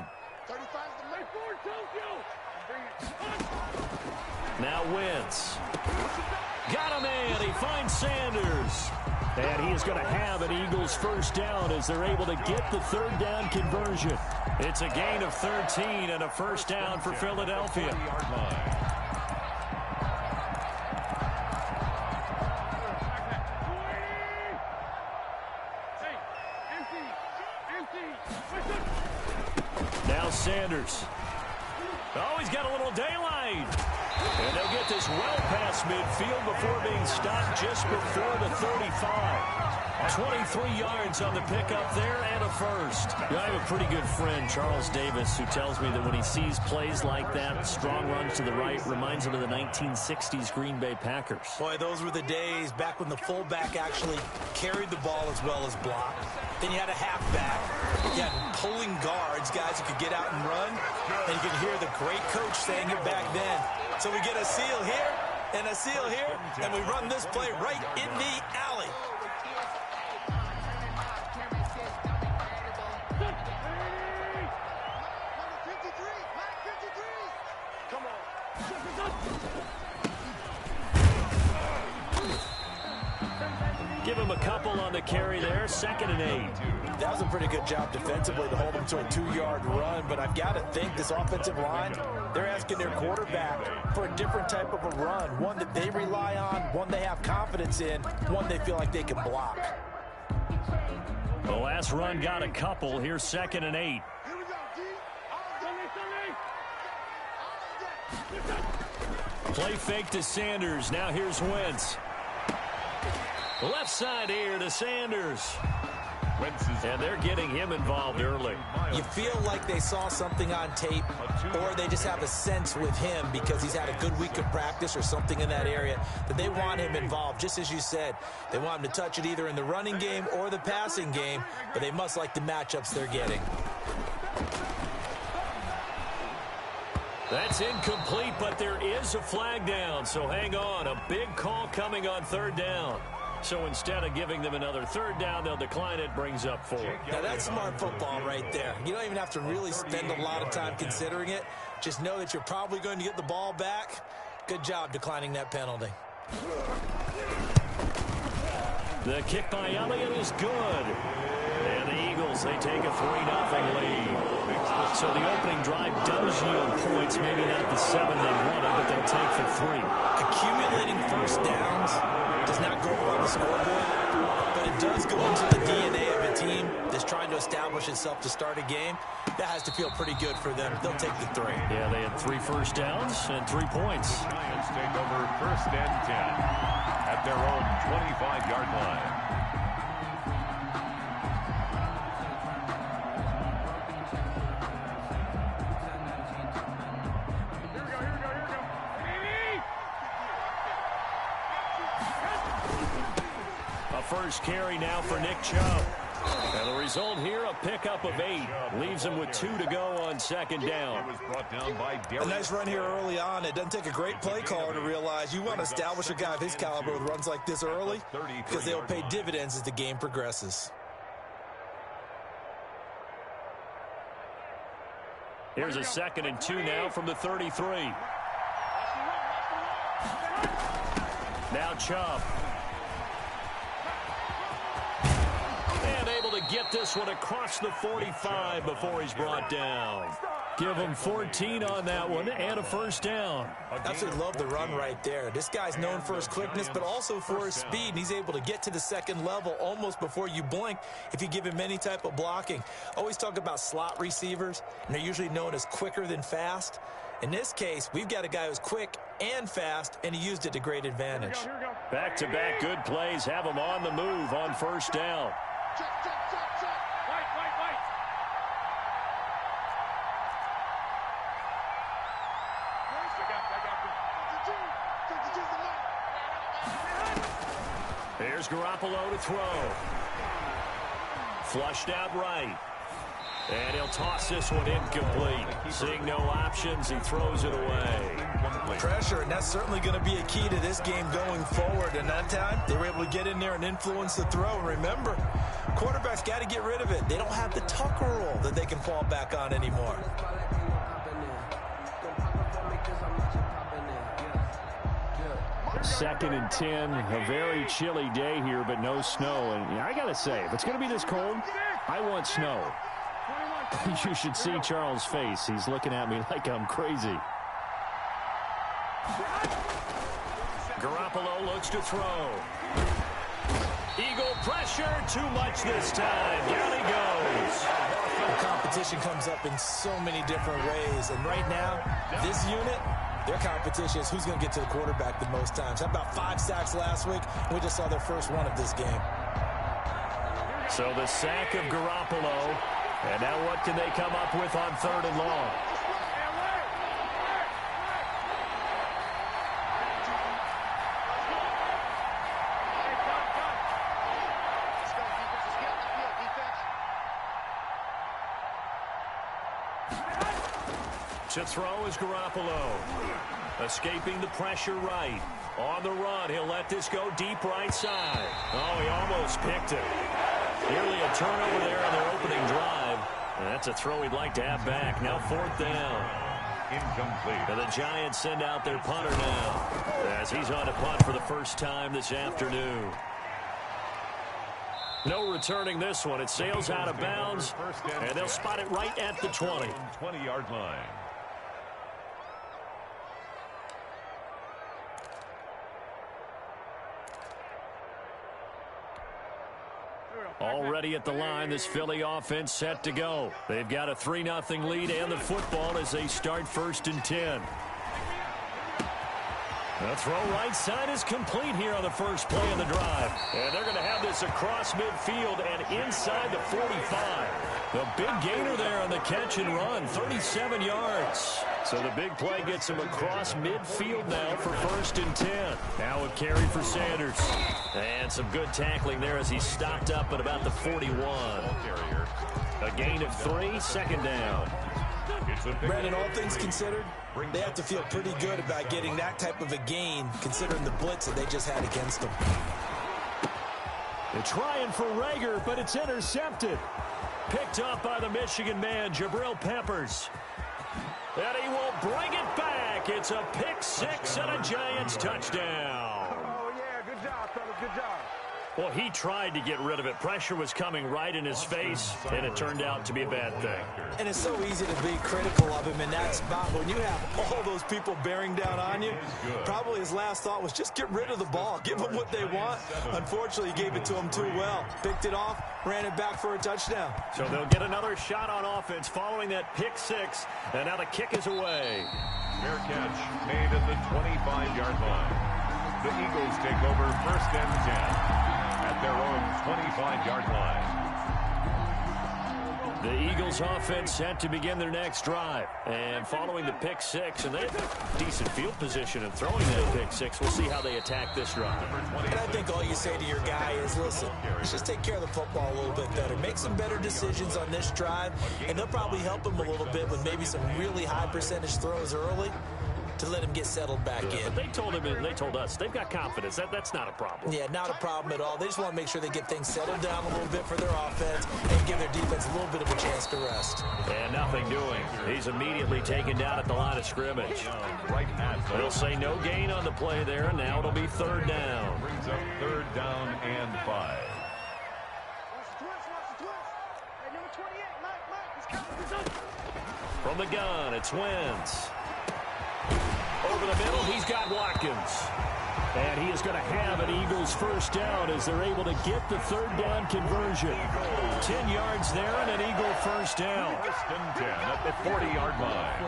Now Wentz. Got a man. He finds Sanders. And he is going to have an Eagles first down as they're able to get the 3rd down conversion. It's a gain of 13 and a first down for Philadelphia. Now Sanders. Oh, he's got a little daylight. And they'll get this well past midfield before being stopped just before the 35. 23 yards on the pickup there and a first. I have a pretty good friend, Charles Davis, who tells me that when he sees plays like that, strong runs to the right, reminds him of the 1960s Green Bay Packers. Boy, those were the days back when the fullback actually carried the ball as well as blocked. Then you had a halfback. You had pulling guards, guys who could get out and run. And you could hear the great coach saying it back then. So we get a seal here and a seal here, and we run this play right in the alley. Give him a couple on the carry there. 2nd and 8. That was a pretty good job defensively to hold him to a 2-yard run, but I've got to think this offensive line, they're asking their quarterback for a different type of a run, one that they rely on, one they have confidence in, one they feel like they can block. The last run got a couple. Here's 2nd and 8. Play fake to Sanders. Now here's Wentz. Left side here to Sanders. And they're getting him involved early. You feel like they saw something on tape, or they just have a sense with him because he's had a good week of practice or something in that area that they want him involved. Just as you said, they want him to touch it either in the running game or the passing game, but they must like the matchups they're getting. That's incomplete, but there is a flag down, so hang on. A big call coming on 3rd down. So instead of giving them another 3rd down, they'll decline it, brings up 4. Now that's smart football right there. You don't even have to really spend a lot of time considering it. Just know that you're probably going to get the ball back. Good job declining that penalty. The kick by Elliott is good. And the Eagles, they take a 3-0 lead. So the opening drive does yield points, maybe not the 7 they wanted, but they'll take the 3. Accumulating first downs does not go on the scoreboard, but it does go into the DNA of a team that's trying to establish itself to start a game. That has to feel pretty good for them. They'll take the 3. Yeah, they had 3 first downs and 3 points. Giants take over 1st and 10 at their own 25-yard line. First carry now for Nick Chubb. And the result here, a pickup of 8. Leaves him with 2 to go on second down. A nice run here early on. It doesn't take a great play caller to realize you want to establish a guy of his caliber with runs like this early because they'll pay dividends as the game progresses. Here's a 2nd and 2 now from the 33. Now Chubb. And able to get this one across the 45 before he's brought down. Give him 14 on that one and a first down. Absolutely love the run right there. This guy's known for his quickness, but also for his speed. And he's able to get to the second level almost before you blink if you give him any type of blocking. Always talk about slot receivers, and they're usually known as quicker than fast. In this case, we've got a guy who's quick and fast, and he used it to great advantage. Back-to-back good plays have him on the move on first down. Here's Garoppolo to throw. Flushed out right. And he'll toss this one incomplete. Seeing no options, he throws it away. Pressure, and that's certainly going to be a key to this game going forward. And that time, they were able to get in there and influence the throw. Remember, quarterbacks got to get rid of it. They don't have the Tucker rule that they can fall back on anymore. Second and 10, a very chilly day here, but no snow. And I got to say, if it's going to be this cold, I want snow. You should see Charles' face. He's looking at me like I'm crazy. Garoppolo looks to throw. Eagle pressure, too much this time. Down he goes. The competition comes up in so many different ways. And right now, this unit, their competition is who's going to get to the quarterback the most times. How about 5 sacks last week? We just saw their first one of this game. So the sack of Garoppolo. And now what can they come up with on 3rd and long? To throw is Garoppolo. Escaping the pressure right. On the run, he'll let this go deep right side. Oh, he almost picked it. Nearly a turnover there on their opening drive. And that's a throw he'd like to have back. Now 4th down. Incomplete. And the Giants send out their punter now, as he's on to punt for the first time this afternoon. No returning this one. It sails out of bounds, and they'll spot it right at the 20. 20-yard line. Already at the line, this Philly offense set to go. They've got a 3-0 lead and the football as they start 1st and 10. The throw right side is complete here on the first play of the drive. And they're going to have this across midfield and inside the 45. The big gainer there on the catch and run, 37 yards. So the big play gets him across midfield now for 1st and 10. Now a carry for Sanders. And some good tackling there as he stopped up at about the 41. A gain of 3, 2nd down. Brandon, all things considered, they have to feel pretty good about getting that type of a gain, considering the blitz that they just had against them. They're trying for Rager, but it's intercepted. Picked up by the Michigan man, Jabril Peppers. And he will bring it back. It's a pick 6 and a Giants touchdown. Oh, yeah, good job, fellas, good job. Well, he tried to get rid of it. Pressure was coming right in his face, and it turned out to be a bad thing. And it's so easy to be critical of him in that spot. When you have all those people bearing down on you, probably his last thought was just get rid of the ball. Give them what they want. Unfortunately, he gave it to them too well. Picked it off, ran it back for a touchdown. So they'll get another shot on offense following that pick 6, and now the kick is away. Fair catch made at the 25-yard line. The Eagles take over 1st and 10. At their own 25-yard line. The Eagles offense set to begin their next drive. And following the pick six, and they have decent field position in throwing that pick six. We'll see how they attack this drive. And I think all you say to your guy is, listen, let's just take care of the football a little bit better. Make some better decisions on this drive, and they'll probably help him a little bit with maybe some really high percentage throws early to let him get settled back in. But they told him, and they told us, they've got confidence. That's not a problem. Yeah, not a problem at all. They just want to make sure they get things settled down a little bit for their offense and give their defense a little bit of a chance to rest. And nothing doing. He's immediately taken down at the line of scrimmage. They'll say no gain on the play there, and now it'll be third down. Brings up third down and 5. From the gun, it's Wentz. Over the middle, he's got Watkins. And he is going to have an Eagles first down as they're able to get the third down conversion. 10 yards there and an Eagle first down. First and 10 at the 40-yard line.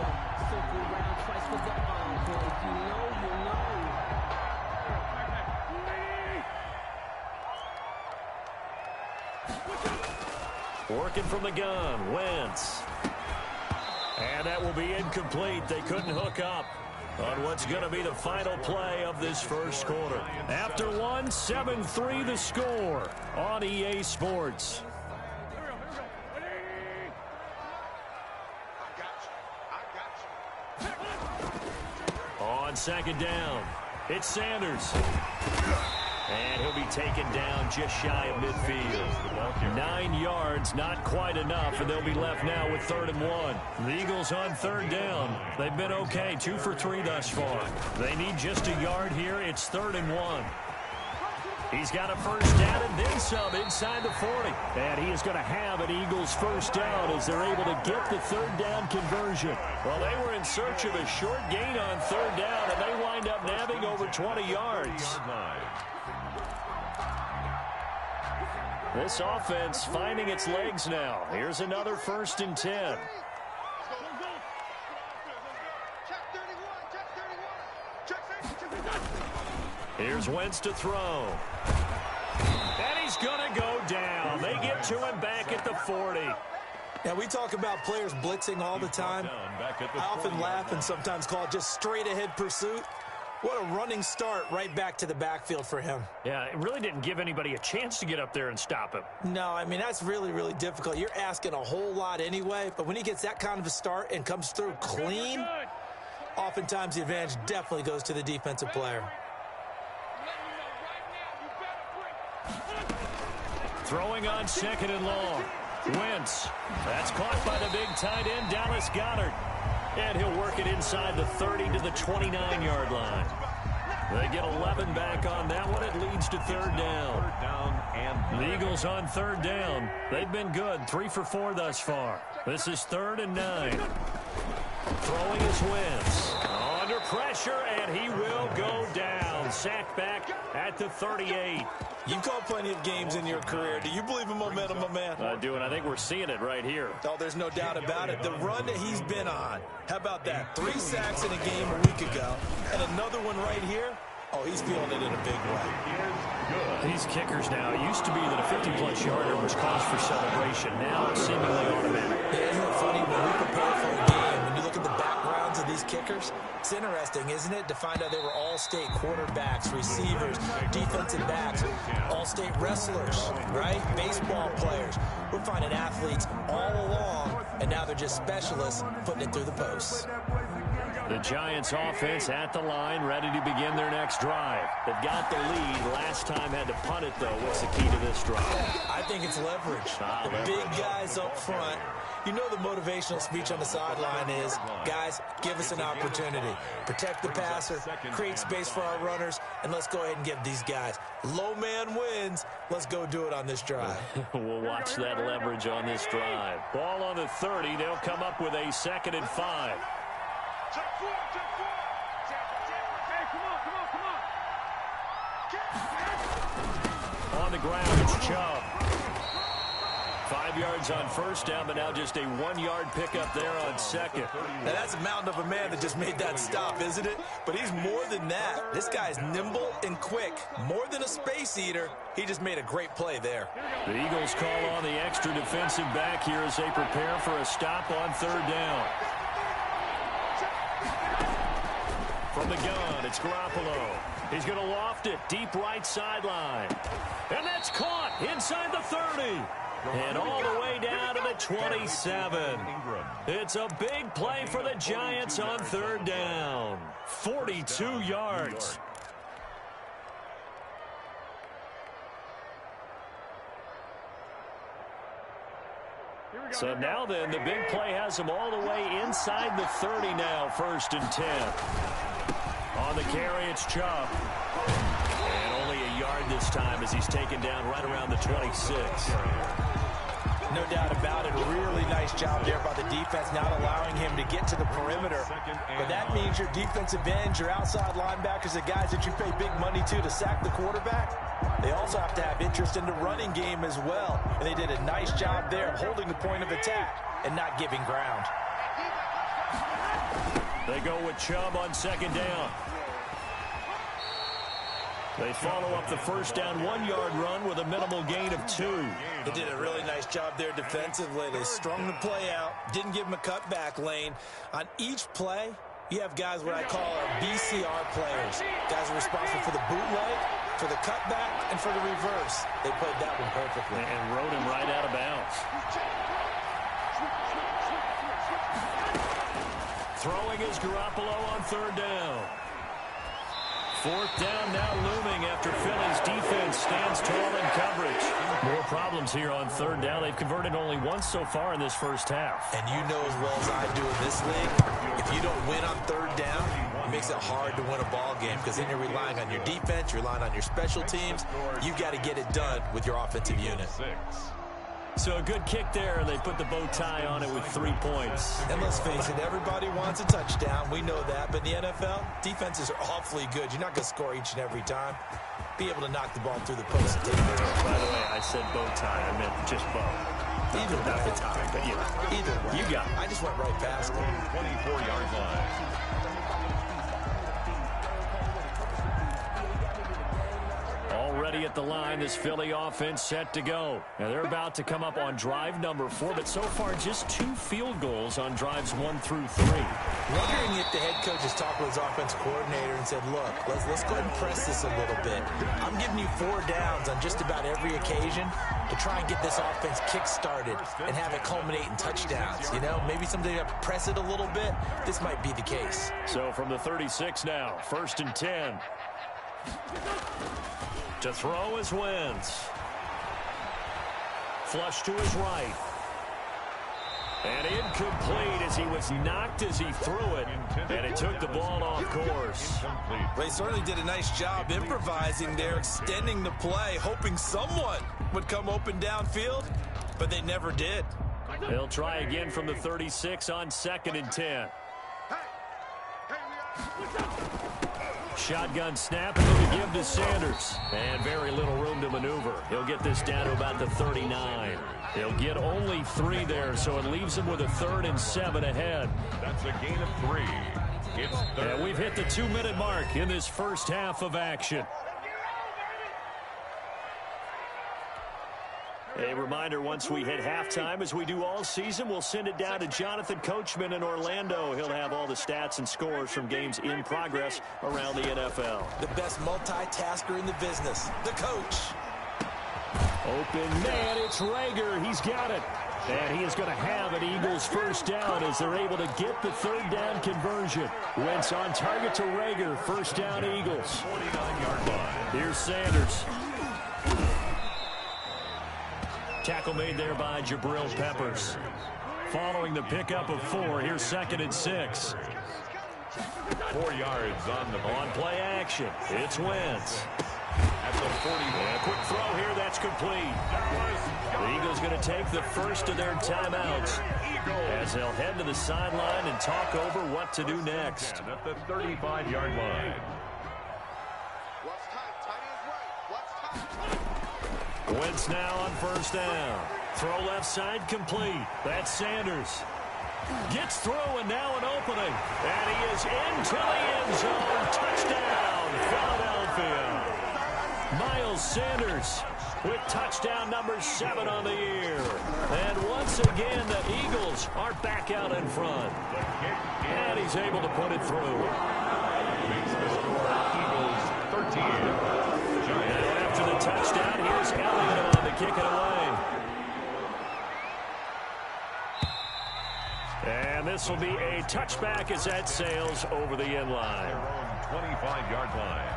Working from the gun, Wentz. And that will be incomplete. They couldn't hook up on what's going to be the final play of this first quarter. After one, 7-3 the score on EA Sports. On second down, it's Sanders. And he'll be taken down just shy of midfield. 9 yards, not quite enough, and they'll be left now with 3rd and 1. The Eagles on third down. They've been okay, 2 for 3 thus far. They need just a yard here. It's 3rd and 1. He's got a first down and then some inside the 40. And he is going to have an Eagles first down as they're able to get the third down conversion. Well, they were in search of a short gain on third down, and they wind up nabbing over 20 yards. This offense finding its legs now. Here's another 1st and 10. Here's Wentz to throw. And he's going to go down. They get to him back at the 40. Now, we talk about players blitzing all the time. I often laugh and sometimes call it just straight-ahead pursuit. What a running start right back to the backfield for him. Yeah, it really didn't give anybody a chance to get up there and stop him. No, I mean, that's really, really difficult. You're asking a whole lot anyway, but when he gets that kind of a start and comes through clean, oftentimes the advantage definitely goes to the defensive player. Throwing on 2nd and long. Wentz. That's caught by the big tight end, Dallas Goedert. And he'll work it inside the 30 to the 29-yard line. They get 11 back on that one. It leads to 3rd down. The Eagles on 3rd down. They've been good. 3 for 4 thus far. This is 3rd and 9. Throwing is Wentz. Under pressure, and he will go down. Sacked back at the 38. You've called plenty of games in your career. Do you believe in momentum, my man? I do, and I think we're seeing it right here. Oh, there's no doubt about it. The run that he's been on. How about that? 3 sacks in a game a week ago, and another one right here. Oh, he's feeling it in a big way. These kickers now, it used to be that a 50-plus yarder was cause for celebration. Now it's seemingly automatic. Yeah, isn't it funny when we prepare for a game, when you look at the backgrounds of these kickers, it's interesting, isn't it, to find out they were all-state quarterbacks, receivers, defensive backs, all-state wrestlers, right? Baseball players. We're finding athletes all along, and now they're just specialists putting it through the posts. The Giants offense at the line, ready to begin their next drive. They've got the lead. Last time had to punt it, though. What's the key to this drive? I think it's leverage. The big guys up front. You know the motivational speech on the sideline is, guys, give us an opportunity. Protect the passer, create space for our runners, and let's go ahead and give these guys. Low man wins. Let's go do it on this drive. We'll watch that leverage on this drive. Ball on the 30. They'll come up with a 2nd and 5. On the ground, it's Chubb. 5 yards on first down, but now just a 1-yard pickup there on second. Now that's a mountain of a man that just made that stop, isn't it? But he's more than that. This guy's nimble and quick. More than a space eater. He just made a great play there. The Eagles call on the extra defensive back here as they prepare for a stop on third down. From the gun, it's Garoppolo. He's going to loft it deep right sideline. And that's caught inside the 30. And all the way down to the 27. It's a big play for the Giants on third down. 42 yards. So now then, the big play has him all the way inside the 30 now, 1st and 10. On the carry, it's Chubb. And only a yard this time as he's taken down right around the 26. No doubt about it. Really nice job there by the defense, not allowing him to get to the perimeter. But that means your defensive ends, your outside linebackers, the guys that you pay big money to sack the quarterback, they also have to have interest in the running game as well. And they did a nice job there of holding the point of attack and not giving ground. They go with Chubb on second down. They follow up the first down 1-yard run with a minimal gain of 2. They did a really nice job there defensively. They strung the play out, didn't give him a cutback lane. On each play, you have guys what I call our BCR players. Guys are responsible for the bootleg, for the cutback, and for the reverse. They played that one perfectly. And rode him right out of bounds. Throwing is Garoppolo on third down. 4th down now looming after Philly's defense stands tall in coverage. More problems here on third down. They've converted only once so far in this first half. And you know as well as I do in this league, if you don't win on third down, it makes it hard to win a ball game because then you're relying on your defense, you're relying on your special teams. You've got to get it done with your offensive unit. So a good kick there, and they put the bow tie on it with 3 points. And let's face it, everybody wants a touchdown. We know that. But in the NFL, defenses are awfully good. You're not going to score each and every time. Be able to knock the ball through the post and take it. By the way, I said bow tie. I meant just bow. Either Not the tie, but you know. Either way. You got it. I just went right past it. 24-yard line. Already at the line, this Philly offense set to go. Now they're about to come up on drive number 4, but so far just 2 field goals on drives 1 through 3. Wondering if the head coach has talked with his offensive coordinator and said, look, let's go ahead and press this a little bit. I'm giving you 4 downs on just about every occasion to try and get this offense kick-started and have it culminate in touchdowns. You know, maybe someday you have to press it a little bit. This might be the case. So from the 36 now, 1st and 10. To throw is Wentz. Flush to his right. And incomplete as he was knocked as he threw it. And it took the ball off course. Well, he certainly did a nice job improvising there, extending the play, hoping someone would come open downfield, but they never did. They'll try again from the 36 on 2nd and 10. Shotgun snap and then to give to Sanders. And very little room to maneuver. He'll get this down to about the 39. He'll get only 3 there, so it leaves him with a 3rd and 7 ahead. That's a gain of 3. It's third. And we've hit the 2-minute mark in this first half of action. A reminder, once we hit halftime, as we do all season, we'll send it down to Jonathan Coachman in Orlando. He'll have all the stats and scores from games in progress around the NFL. The best multitasker in the business, the coach. Open man, it's Rager. He's got it. And he is going to have an Eagles first down as they're able to get the 3rd down conversion. Wentz on target to Rager. First down, Eagles. 49-yard line. Here's Sanders. Tackle made there by Jabril Peppers. Following the pickup of 4, here's 2nd and 6. 4 yards on the On play action, it's Wentz. at the 40. A quick throw here, that's complete. The Eagles going to take the first of their timeouts as they'll head to the sideline and talk over what to do next. At the 35-yard line. Wentz now on first down. Throw left side complete. That's Sanders. Gets through and now an opening. And he is into the end zone. Touchdown, Philadelphia. Miles Sanders with touchdown number 7 on the year. And once again, the Eagles are back out in front. And he's able to put it through. Makes the score Eagles 13. And after the touchdown, here's Elliott on to kick it away. And this will be a touchback as that sails over the end line. Their own 25-yard line.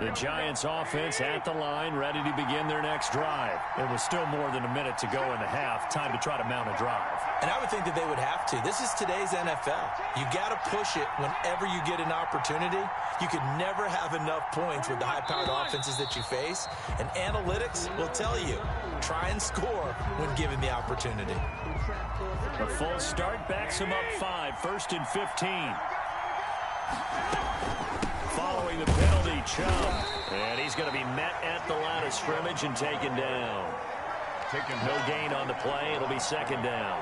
The Giants offense at the line, ready to begin their next drive. It was still more than a minute to go in the half. Time to try to mount a drive. And I would think that they would have to. This is today's NFL. You got to push it whenever you get an opportunity. You could never have enough points with the high-powered offenses that you face. And analytics will tell you, try and score when given the opportunity. A full start backs him up 5, 1st and 15. Following the penalty, Chubb. And he's going to be met at the line of scrimmage and taken down. No gain on the play. It'll be 2nd down.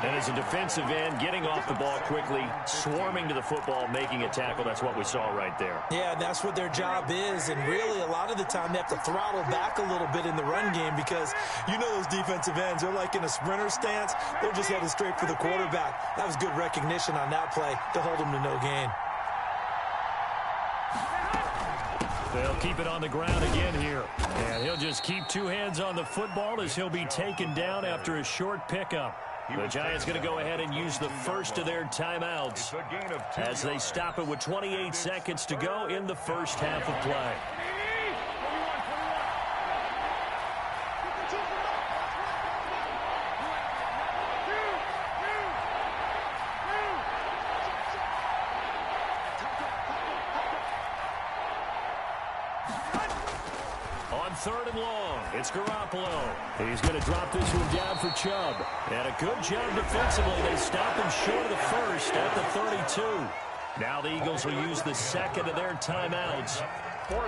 And as a defensive end, getting off the ball quickly, swarming to the football, making a tackle. That's what we saw right there. Yeah, that's what their job is. And really, a lot of the time, they have to throttle back a little bit in the run game because you know those defensive ends, they're like in a sprinter stance. They're just headed straight for the quarterback. That was good recognition on that play to hold them to no gain. They'll keep it on the ground again here. And he'll just keep 2 hands on the football as he'll be taken down after a short pickup. The Giants going to go ahead and use the first of their timeouts as they stop it with 28 seconds to go in the first half of play. On 3rd and long, it's Garoppolo. He's going to drop this one down for Chubb. And a good job defensively. They stop him short of the first at the 32. Now the Eagles will use the 2nd of their timeouts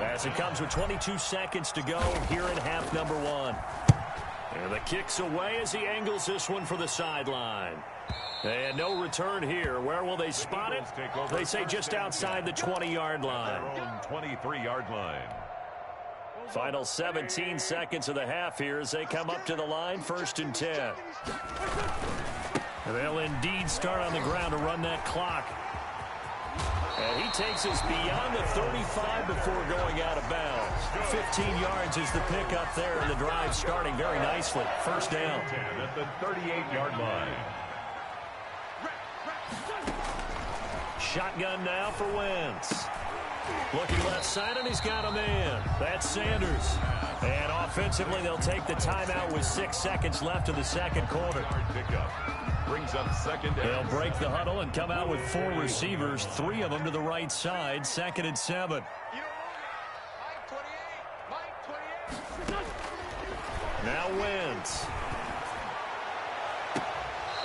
as it comes with 22 seconds to go here in half number 1. And the kick's away as he angles this one for the sideline. And no return here. Where will they spot it? They say just outside the 20-yard line. Their own 23-yard line. Final 17 seconds of the half here as they come up to the line, 1st and 10. They'll indeed start on the ground to run that clock. And he takes us beyond the 35 before going out of bounds. 15 yards is the pickup there, and the drive starting very nicely. 1st down. 10 at the 38-yard line. Shotgun now for Wentz. Looking left side, and he's got a man. That's Sanders. And offensively, they'll take the timeout with 6 seconds left in the 2nd quarter. Pickup brings up 2nd down. They'll break the huddle and come out with 4 receivers, 3 of them to the right side, 2nd and 7. Now Wentz.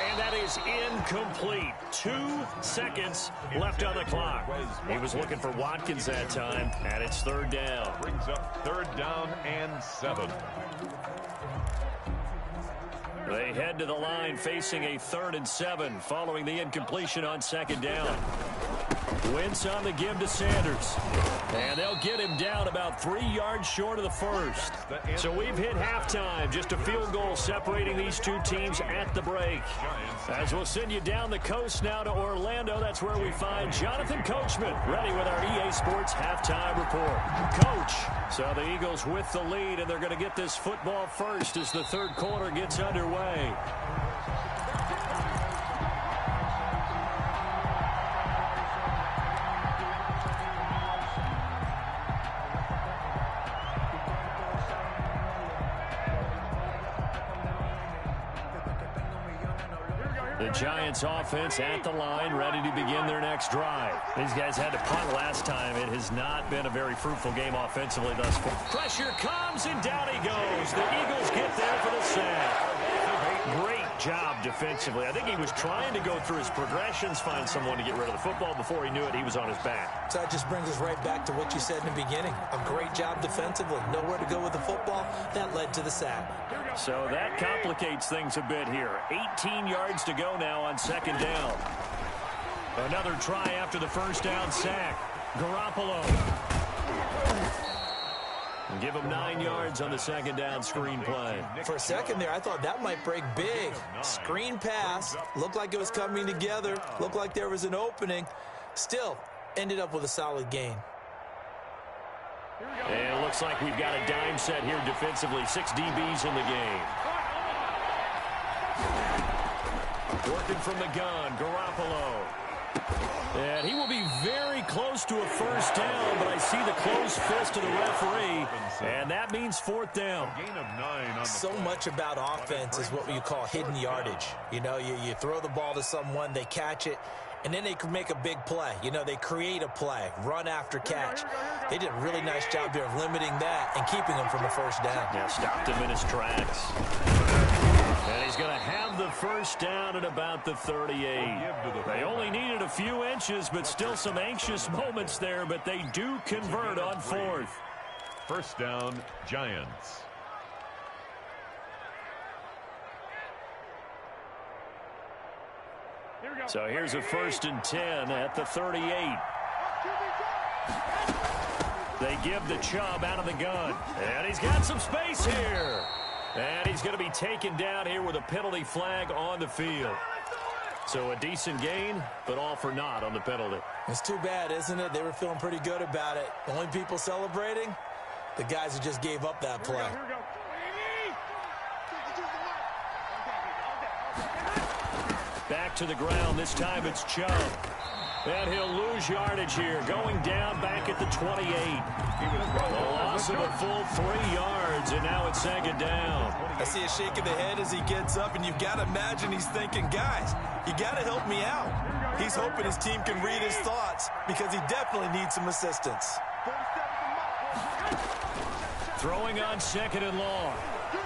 And that is incomplete. 2 seconds left on the clock. He was looking for Watkins that time, and it's 3rd down. Brings up 3rd down and 7. They head to the line facing a 3rd and 7 following the incompletion on 2nd down. Wentz on the give to Sanders. And they'll get him down about 3 yards short of the first. So we've hit halftime. Just a field goal separating these 2 teams at the break. As we'll send you down the coast now to Orlando, that's where we find Jonathan Coachman ready with our EA Sports halftime report. Coach, so the Eagles with the lead, and they're going to get this football first as the 3rd quarter gets underway. The Giants offense at the line, ready to begin their next drive. These guys had to punt last time. It has not been a very fruitful game offensively thus far. Pressure comes, and down he goes. The Eagles get there for the sack. Great job defensively. I think he was trying to go through his progressions, find someone to get rid of the football. Before he knew it, he was on his back. So that just brings us right back to what you said in the beginning. A great job defensively. Nowhere to go with the football. That led to the sack. So that complicates things a bit here. 18 yards to go now on second down. Another try after the first down sack. Garoppolo. Give him 9 yards on the second down screen play. For a second there, I thought that might break big. Screen pass. Looked like it was coming together. Looked like there was an opening. Still, ended up with a solid gain. And it looks like we've got a dime set here defensively. 6 DBs in the game. Working from the gun, Garoppolo. And he will be very close to a first down, but I see the closed fist of the referee, and that means fourth down. So much about offense is what you call hidden yardage. You know, you throw the ball to someone, they catch it, and then they can make a big play. You know, they create a play, run after catch. They did a really nice job there of limiting that and keeping him from a first down. Yeah, stopped him in his tracks. And he's going to have the first down at about the 38. They only needed a few inches, but still some anxious moments there, but they do convert on fourth. First down, Giants. So here's a 1st and 10 at the 38. They give the Chubb out of the gun. And he's got some space here. And he's going to be taken down here with a penalty flag on the field. So a decent gain, but all for naught on the penalty. It's too bad, isn't it? They were feeling pretty good about it. The only people celebrating, the guys who just gave up that play. Back to the ground. This time it's Chubb. And he'll lose yardage here. Going down back at the 28. A loss of a full 3 yards, and now it's second down. I see a shake of the head as he gets up, and you've got to imagine he's thinking, guys, you got to help me out. He's hoping his team can read his thoughts because he definitely needs some assistance. Throwing on second and long.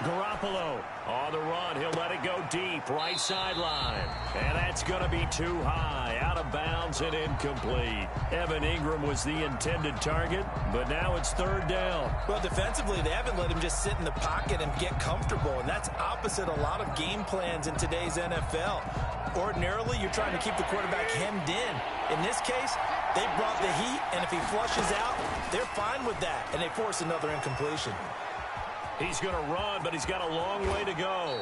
Garoppolo on the run. He'll let it go deep. Right sideline. And that's going to be too high. Out of bounds and incomplete. Evan Ingram was the intended target, but now it's third down. Well, defensively, they haven't let him just sit in the pocket and get comfortable, and that's opposite a lot of game plans in today's NFL. Ordinarily, you're trying to keep the quarterback hemmed in. In this case, they brought the heat, and if he flushes out, they're fine with that, and they force another incompletion. He's going to run, but he's got a long way to go.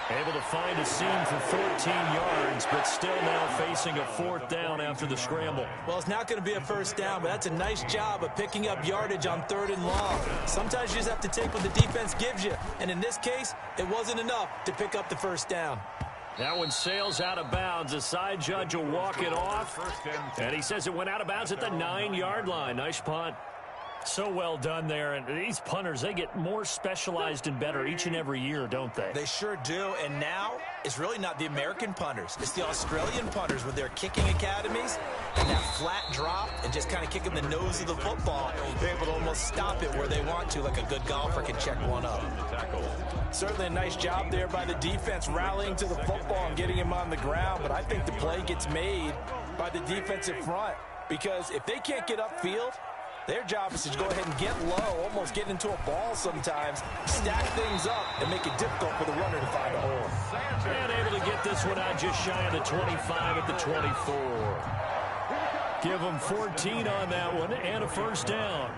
Able to find a seam for 14 yards, but still now facing a fourth down after the scramble. Well, it's not going to be a first down, but that's a nice job of picking up yardage on 3rd and long. Sometimes you just have to take what the defense gives you, and in this case, it wasn't enough to pick up the first down. That one sails out of bounds. The side judge will walk it off, and he says it went out of bounds at the 9-yard line. Nice punt. So well done there, and these punters, they get more specialized and better each and every year, don't they? They sure do, and now it's really not the American punters. It's the Australian punters with their kicking academies and that flat drop and just kind of kicking the nose of the football. They're able to almost stop it where they want to, like a good golfer can check one up. Certainly a nice job there by the defense rallying to the football and getting him on the ground, but I think the play gets made by the defensive front because if they can't get upfield, their job is to go ahead and get low, almost get into a ball sometimes, stack things up, and make it difficult for the runner to find a hole. And able to get this one out just shy of the 25 at the 24. Give them 14 on that one and a first down.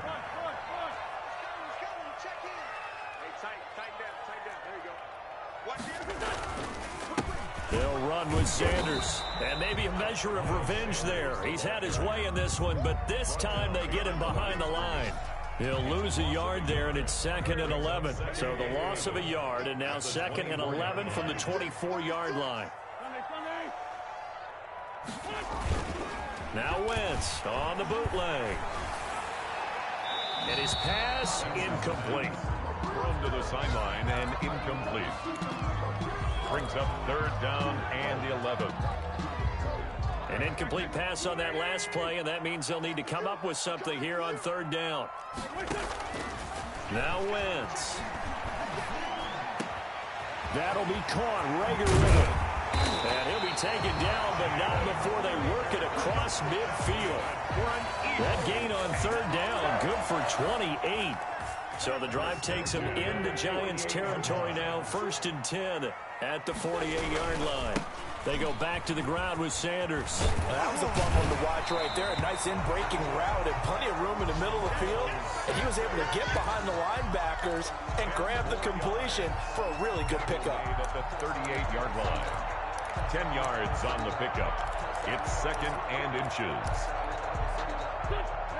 They'll run with Sanders. And maybe a measure of revenge there. He's had his way in this one, but this time they get him behind the line. He'll lose a yard there, and it's 2nd and 11. So the loss of a yard, and now 2nd and 11 from the 24-yard line. Now Wentz on the bootleg. And his pass incomplete. Thrown to the sideline and incomplete. Brings up 3rd down and 11. An incomplete pass on that last play, and that means they'll need to come up with something here on 3rd down. Now Wentz. That'll be caught. Rager with it. And he'll be taken down, but not before they work it across midfield. That gain on third down, good for 28. So the drive takes them into Giants territory now, 1st and 10 at the 48-yard line. They go back to the ground with Sanders. Well, that was a fun one to watch right there. A nice in-breaking route and plenty of room in the middle of the field. And he was able to get behind the linebackers and grab the completion for a really good pickup. At the 38-yard line. 10 yards on the pickup. It's 2nd and inches.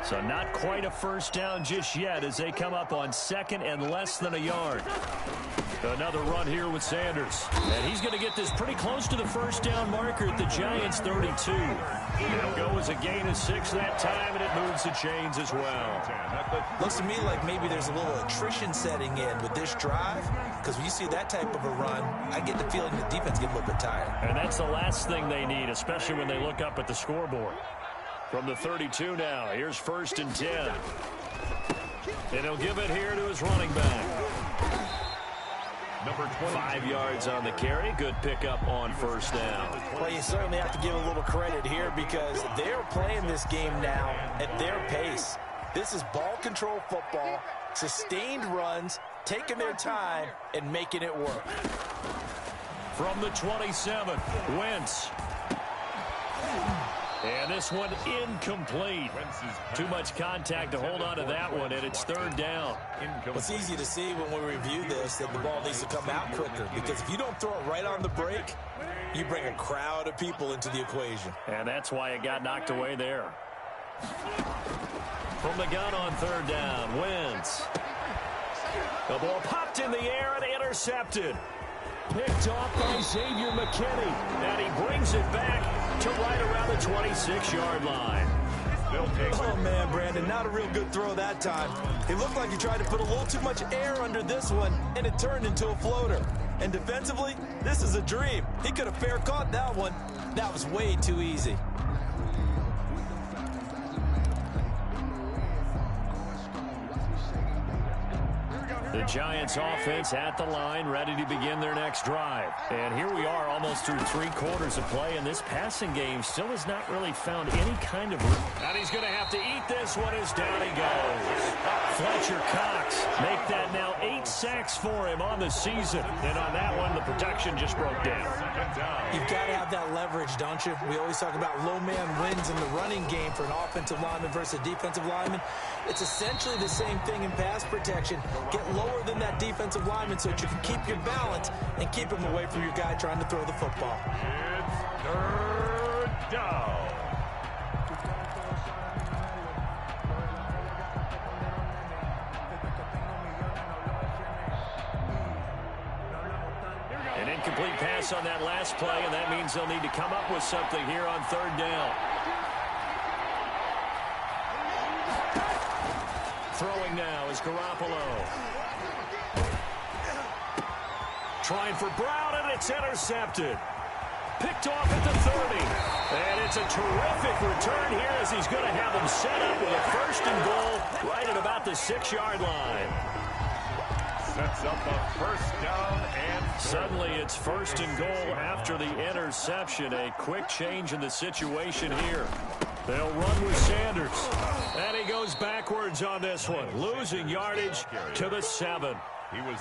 So not quite a first down just yet as they come up on 2nd and less than a yard. Another run here with Sanders. And he's going to get this pretty close to the first down marker at the Giants 32. It'll go as a gain of 6 that time, and it moves the chains as well. Looks to me like maybe there's a little attrition setting in with this drive, because when you see that type of a run, I get the feeling the defense gets a little bit tired. And that's the last thing they need, especially when they look up at the scoreboard. From the 32 now, here's 1st and 10. And he'll give it here to his running back. Number 5 yards on the carry. Good pickup on first down. Well, you certainly have to give a little credit here because they're playing this game now at their pace. This is ball control football, sustained runs, taking their time, and making it work. From the 27, Wentz. And this one incomplete. Too much contact to hold on to that one, and it's 3rd down. It's easy to see when we review this that the ball needs to come out quicker, because if you don't throw it right on the break, you bring a crowd of people into the equation. And that's why it got knocked away there. From the gun on 3rd down, Wentz. The ball popped in the air and intercepted. Picked off by Xavier McKinney. And he brings it back to right around the 26-yard line. Oh, man, Brandon, not a real good throw that time. It looked like he tried to put a little too much air under this one, and it turned into a floater. And defensively, this is a dream. He could have fair caught that one. That was way too easy. The Giants offense at the line, ready to begin their next drive. And here we are almost through 3 quarters of play, and this passing game still has not really found any kind of... And he's going to have to eat this one as down he goes. Fletcher Cox make that now 8 sacks for him on the season. And on that one, the protection just broke down. You've got to have that leverage, don't you? We always talk about low man wins in the running game for an offensive lineman versus a defensive lineman. It's essentially the same thing in pass protection. Get lower than that defensive lineman so that you can keep your balance and keep him away from your guy trying to throw the football. It's 3rd down. An incomplete pass on that last play, and that means they'll need to come up with something here on 3rd down. Throwing now is Garoppolo. Trying for Brown, and it's intercepted. Picked off at the 30. And it's a terrific return here as he's going to have them set up with a 1st and goal right at about the 6-yard line. Sets up a 1st down and... Suddenly it's 1st and goal after the interception. A quick change in the situation here. They'll run with Sanders. And he goes backwards on this one. Losing yardage to the 7.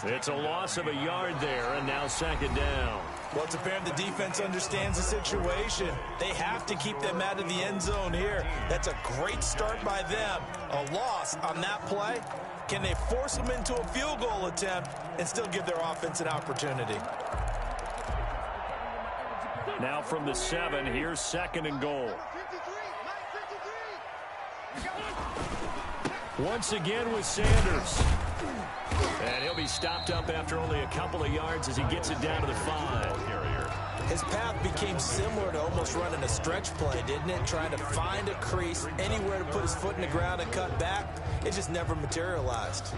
It's a loss of a yard there, and now 2nd down. Well, it's apparent the defense understands the situation. They have to keep them out of the end zone here. That's a great start by them. A loss on that play. Can they force them into a field goal attempt and still give their offense an opportunity? Now from the 7, here's 2nd and goal. Once again with Sanders. And he'll be stopped up after only a couple of yards as he gets it down to the 5. His path became similar to almost running a stretch play, didn't it? Trying to find a crease, anywhere to put his foot in the ground and cut back. It just never materialized.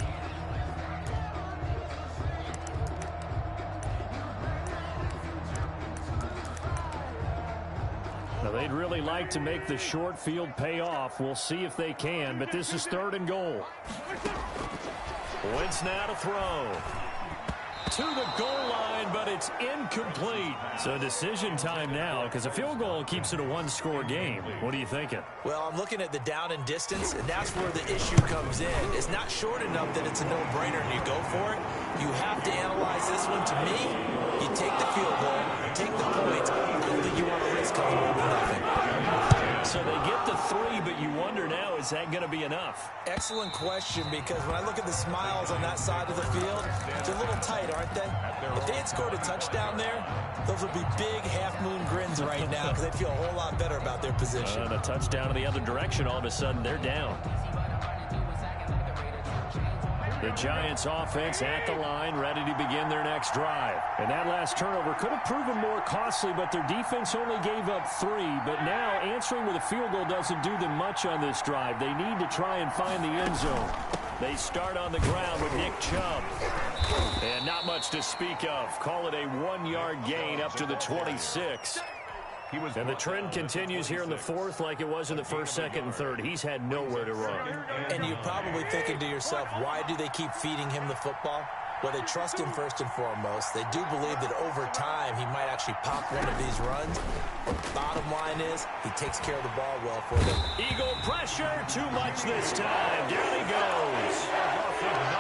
Now, they'd really like to make the short field pay off. We'll see if they can, but this is 3rd and goal. Wentz now to throw. to the goal line, but it's incomplete. So decision time now, because a field goal keeps it a one-score game. What are you thinking? Well, I'm looking at the down and distance, and that's where the issue comes in. It's not short enough that it's a no-brainer and you go for it. You have to analyze this one. To me, you take the field goal, take the points. I don't think you want to risk coming home with nothing. So they get the 3, but you wonder now, is that going to be enough? Excellent question, because when I look at the smiles on that side of the field, they're a little tight, aren't they? If they had scored a touchdown there, those would be big half-moon grins right now because they'd feel a whole lot better about their position. And a touchdown in the other direction, all of a sudden they're down. The Giants offense at the line, ready to begin their next drive. And that last turnover could have proven more costly, but their defense only gave up 3. But now answering with a field goal doesn't do them much on this drive. They need to try and find the end zone. They start on the ground with Nick Chubb. And not much to speak of. Call it a 1-yard gain up to the 26. And the trend continues here in the 4th like it was in the 1st, 2nd, and 3rd. He's had nowhere to run. And you're probably thinking to yourself, why do they keep feeding him the football? Well, they trust him first and foremost. They do believe that over time he might actually pop one of these runs. But the bottom line is he takes care of the ball well for them. Eagle pressure, too much this time. Down he goes.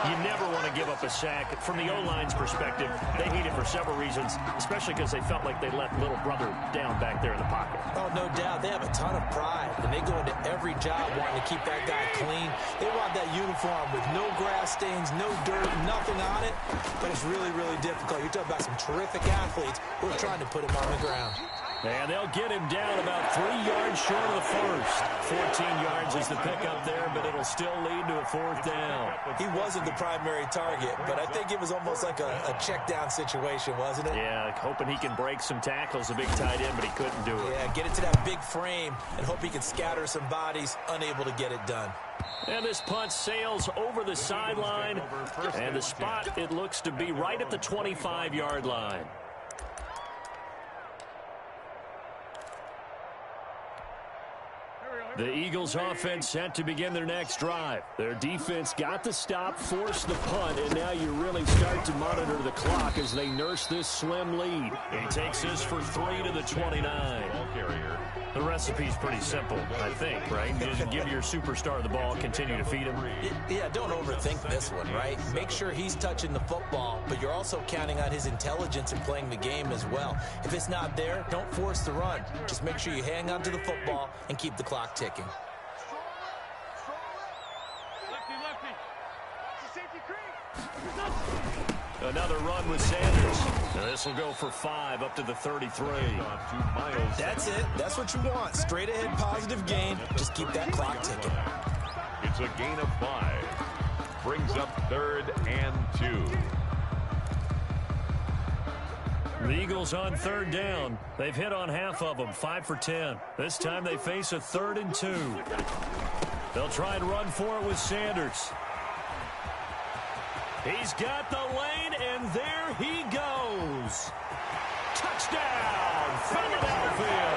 You never want to give up a sack. From the O-line's perspective, they hate it for several reasons, especially because they felt like they left little brother down back there in the pocket. Oh, no doubt. They have a ton of pride, and they go into every job wanting to keep that guy clean. They want that uniform with no grass stains, no dirt, nothing on it. But it's really, really difficult. You're talking about some terrific athletes who are trying to put him on the ground. And they'll get him down about 3 yards short of the 1st. 14 yards is the pickup there, but it'll still lead to a 4th down. He wasn't the primary target, but I think it was almost like a check down situation, wasn't it? Yeah, hoping he can break some tackles, a big tight end, but he couldn't do it. Yeah, get it to that big frame and hope he can scatter some bodies, unable to get it done. And this punt sails over the sideline, and the spot, it looks to be right at the 25-yard line. The Eagles offense set to begin their next drive. Their defense got the stop, forced the punt, and now you really start to monitor the clock as they nurse this slim lead. He takes this for 3 to the 29. The recipe's pretty simple, I think, right? Just give your superstar the ball, continue to feed him. Yeah, don't overthink this one, right? Make sure he's touching the football, but you're also counting on his intelligence in playing the game as well. If it's not there, don't force the run. Just make sure you hang on to the football and keep the clock ticking. Another run with Sanders. This will go for 5 up to the 33. That's it. That's what you want. Straight ahead positive gain. Just keep that clock ticking. It's a gain of 5. Brings up 3rd and 2. The Eagles on 3rd down. They've hit on half of them, 5 for 10. This time they face a 3rd and 2. They'll try and run for it with Sanders. He's got the lane, and there he goes. Touchdown, Philadelphia.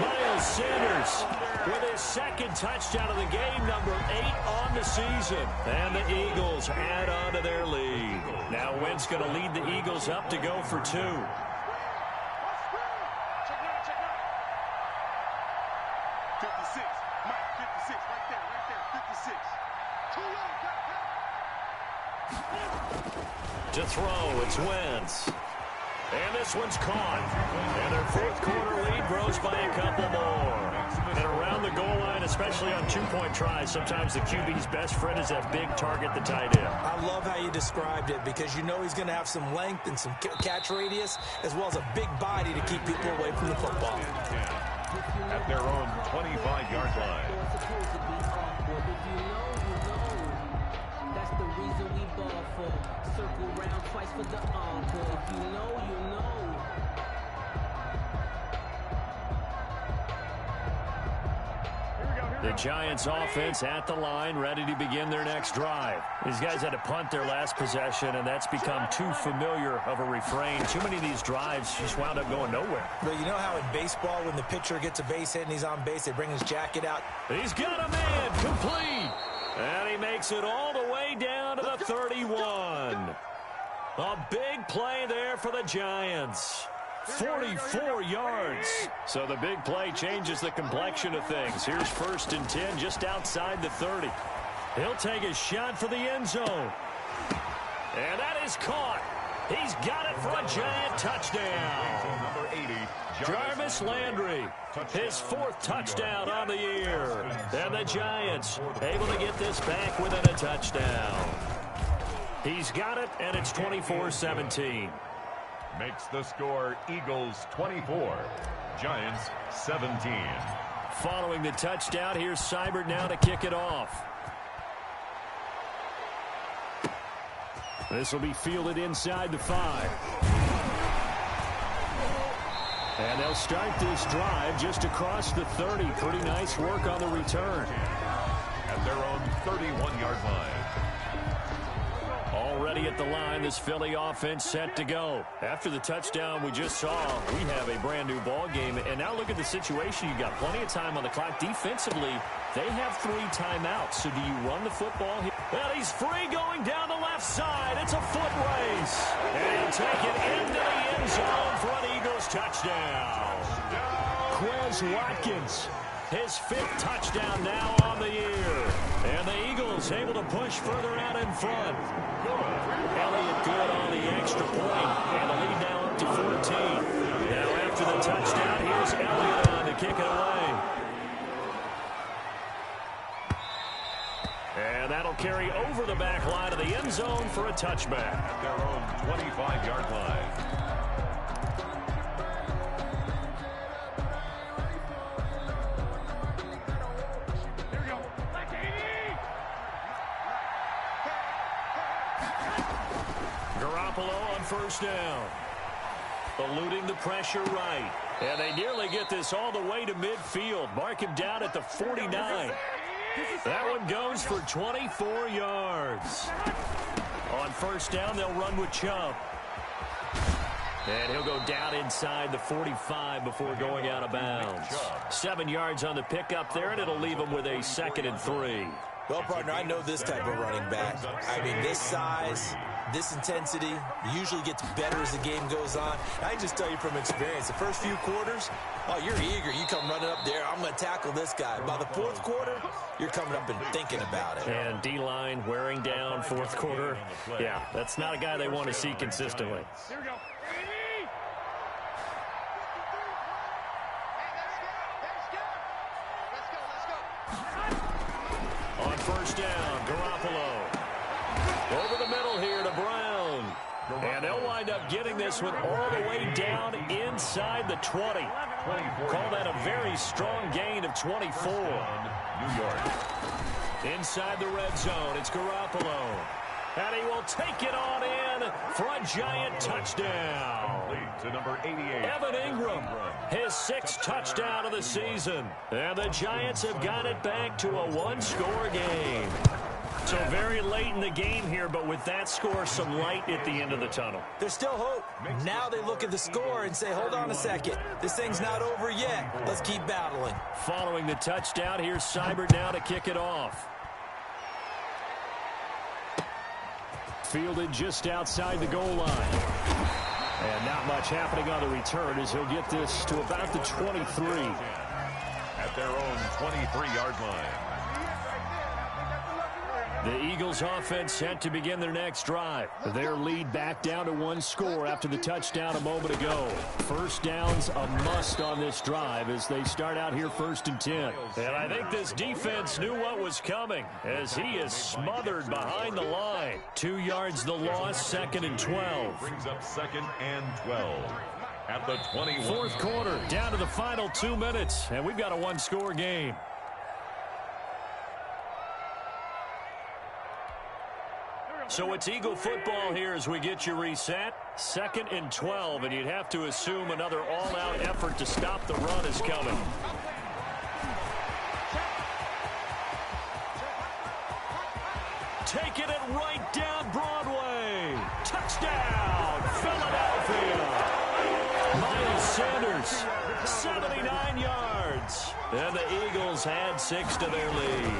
Miles Sanders with his 2nd touchdown of the game, number 8 on the season. And the Eagles add on to their lead. Now Wentz going to lead the Eagles up to go for 2. 56, Mike, 56, right there, 56. To throw, it's Wentz. And this one's caught. And their 4th quarter lead grows by a couple more. And around the goal line, especially on 2-point tries, sometimes the QB's best friend is that big target, the tight end. I love how you described it because you know he's going to have some length and some catch radius as well as a big body to keep people away from the football. At their own 25-yard line. That's the reason we ball for. Circle round twice for the encore. If you know, you know. The Giants offense at the line, ready to begin their next drive. These guys had to punt their last possession, and that's become too familiar of a refrain. Too many of these drives just wound up going nowhere. Well, you know how in baseball, when the pitcher gets a base hit and he's on base, they bring his jacket out? He's got a man, complete. And he makes it all the way down to the 31. A big play there for the Giants. 44 yards. So the big play changes the complexion of things. Here's 1st and 10 just outside the 30. He'll take a shot for the end zone. And that is caught. He's got it for a Giant touchdown. Number 80, Jarvis Landry, his 4th touchdown on the year. And the Giants able to get this back within a touchdown. He's got it, and it's 24-17. makes the score Eagles 24, Giants 17. Following the touchdown, here's Seibert now to kick it off. This will be fielded inside the 5. And they'll start this drive just across the 30. Pretty nice work on the return. At their own 31-yard line. Already at the line, this Philly offense set to go. After the touchdown we just saw, we have a brand new ball game. And now look at the situation. You got plenty of time on the clock. Defensively, they have 3 timeouts. So do you run the football here? Well, he's free going down the left side. It's a foot race. And he'll take it into the end zone for an Eagles touchdown. Quez Watkins, his 5th touchdown now on the year. And the Eagles able to push further out in front. Elliott good on the extra point. And the lead now up to 14. Now after the touchdown, here's Elliott on to kick it away. And that'll carry over the back line of the end zone for a touchback. At their own 25-yard line. Garoppolo on first down. Eluding the pressure right. And they nearly get this all the way to midfield. Mark him down at the 49. That one goes for 24 yards. On first down, they'll run with Chubb. And he'll go down inside the 45 before going out of bounds. 7 yards on the pickup there, and it'll leave him with a 2nd and 3. Well, partner, I know this type of running back. I mean, this size, this intensity usually gets better as the game goes on. I can just tell you from experience, the first few quarters, oh, you're eager. You come running up there, I'm going to tackle this guy. By the 4th quarter, you're coming up and thinking about it. And D-line wearing down 4th quarter. Yeah, that's not a guy they want to see consistently. Here we go. On first down, Garoppolo. Over the middle here to Brown. And they'll wind up getting this one all the way down inside the 20. Call that a very strong gain of 24. New York. Inside the red zone, it's Garoppolo. And he will take it on in for a Giant touchdown. Lead to number 88. Evan Ingram, his 6th touchdown of the season. And the Giants have got it back to a 1-score game. So very late in the game here, but with that score, some light at the end of the tunnel. There's still hope. Now they look at the score and say, hold on a second. This thing's not over yet. Let's keep battling. Following the touchdown, here's Seibert now to kick it off. Fielded just outside the goal line. And not much happening on the return as he'll get this to about the 23. At their own 23-yard line. The Eagles offense set to begin their next drive. Their lead back down to 1 score after the touchdown a moment ago. First down's a must on this drive as they start out here 1st and 10. And I think this defense knew what was coming as he is smothered behind the line. 2 yards the loss, 2nd and 12. Brings up 2nd and 12. At the 21. 4th quarter, down to the final 2 minutes, and we've got a 1-score game. So it's Eagle football here as we get you reset. 2nd and 12, and you'd have to assume another all-out effort to stop the run is coming. Taking it right down Broadway. Touchdown, Philadelphia. Miles Sanders, 79 yards. And the Eagles had 6 to their lead.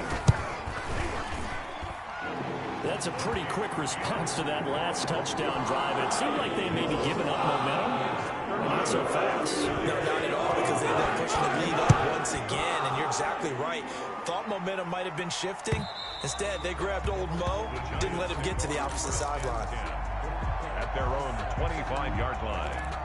That's a pretty quick response to that last touchdown drive. It seemed like they may be giving up momentum. Not so fast. No, not at all, because they ended up pushing the lead up once again, and you're exactly right. Thought momentum might have been shifting. Instead, they grabbed old Mo, didn't let him get to the opposite sideline. At their own 25-yard line.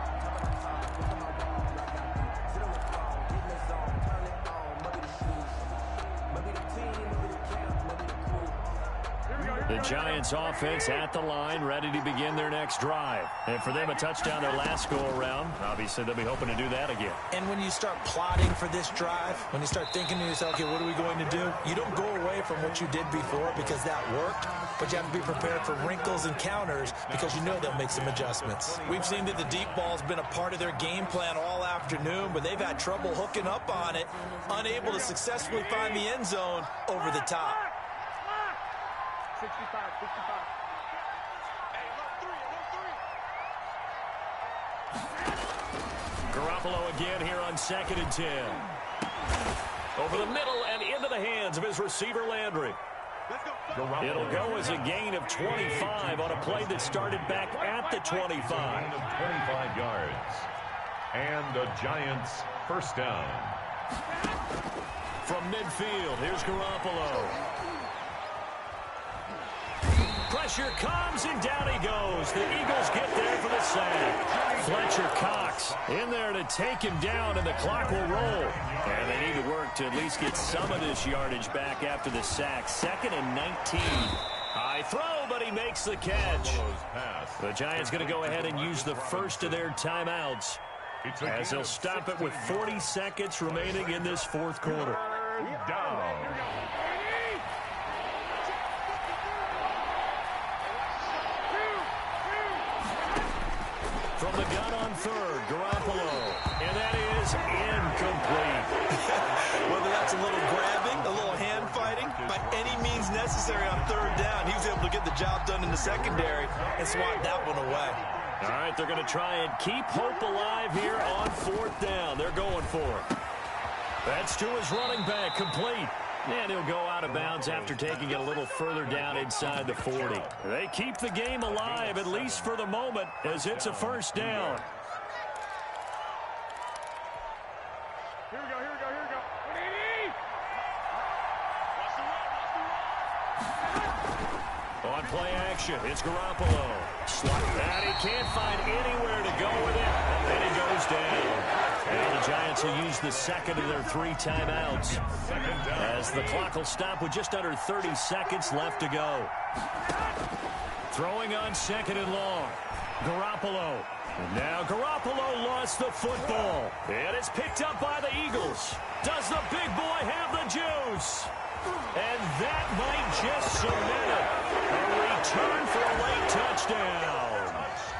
The Giants offense at the line, ready to begin their next drive. And for them, a touchdown their last go-around. Obviously, they'll be hoping to do that again. And when you start plotting for this drive, when you start thinking to yourself, okay, what are we going to do? You don't go away from what you did before because that worked, but you have to be prepared for wrinkles and counters because you know they'll make some adjustments. We've seen that the deep ball's been a part of their game plan all afternoon, but they've had trouble hooking up on it, unable to successfully find the end zone over the top. 65. Garoppolo again here on 2nd and 10. Over the middle and into the hands of his receiver, Landry. It'll go as a gain of 25 on a play that started back at the 25. 25 yards. And the Giants first down. From midfield, here's Garoppolo. Pressure comes, and down he goes. The Eagles get there for the sack. Fletcher Cox in there to take him down, and the clock will roll. And they need to work to at least get some of this yardage back after the sack. 2nd and 19. High throw, but he makes the catch. The Giants going to go ahead and use the first of their timeouts as they'll stop it with 40 seconds remaining in this fourth quarter. Down. From the gun on 3rd, Garoppolo. And that is incomplete. Whether that's a little grabbing, a little hand fighting, by any means necessary on 3rd down, he was able to get the job done in the secondary and swat that one away. All right, they're going to try and keep hope alive here on 4th down. They're going for it. That's to his running back, complete. And he'll go out of bounds after taking it a little further down inside the 40. They keep the game alive, at least for the moment, as it's a first down. Here we go. 180. On play action, it's Garoppolo. And he can't find anywhere to go with it. And he goes down. And the Giants will use the 2nd of their 3 timeouts as the clock will stop with just under 30 seconds left to go. Throwing on 2nd and long. Garoppolo. And now Garoppolo lost the football. And it's picked up by the Eagles. Does the big boy have the juice? And that might just cement it. A return for a late touchdown.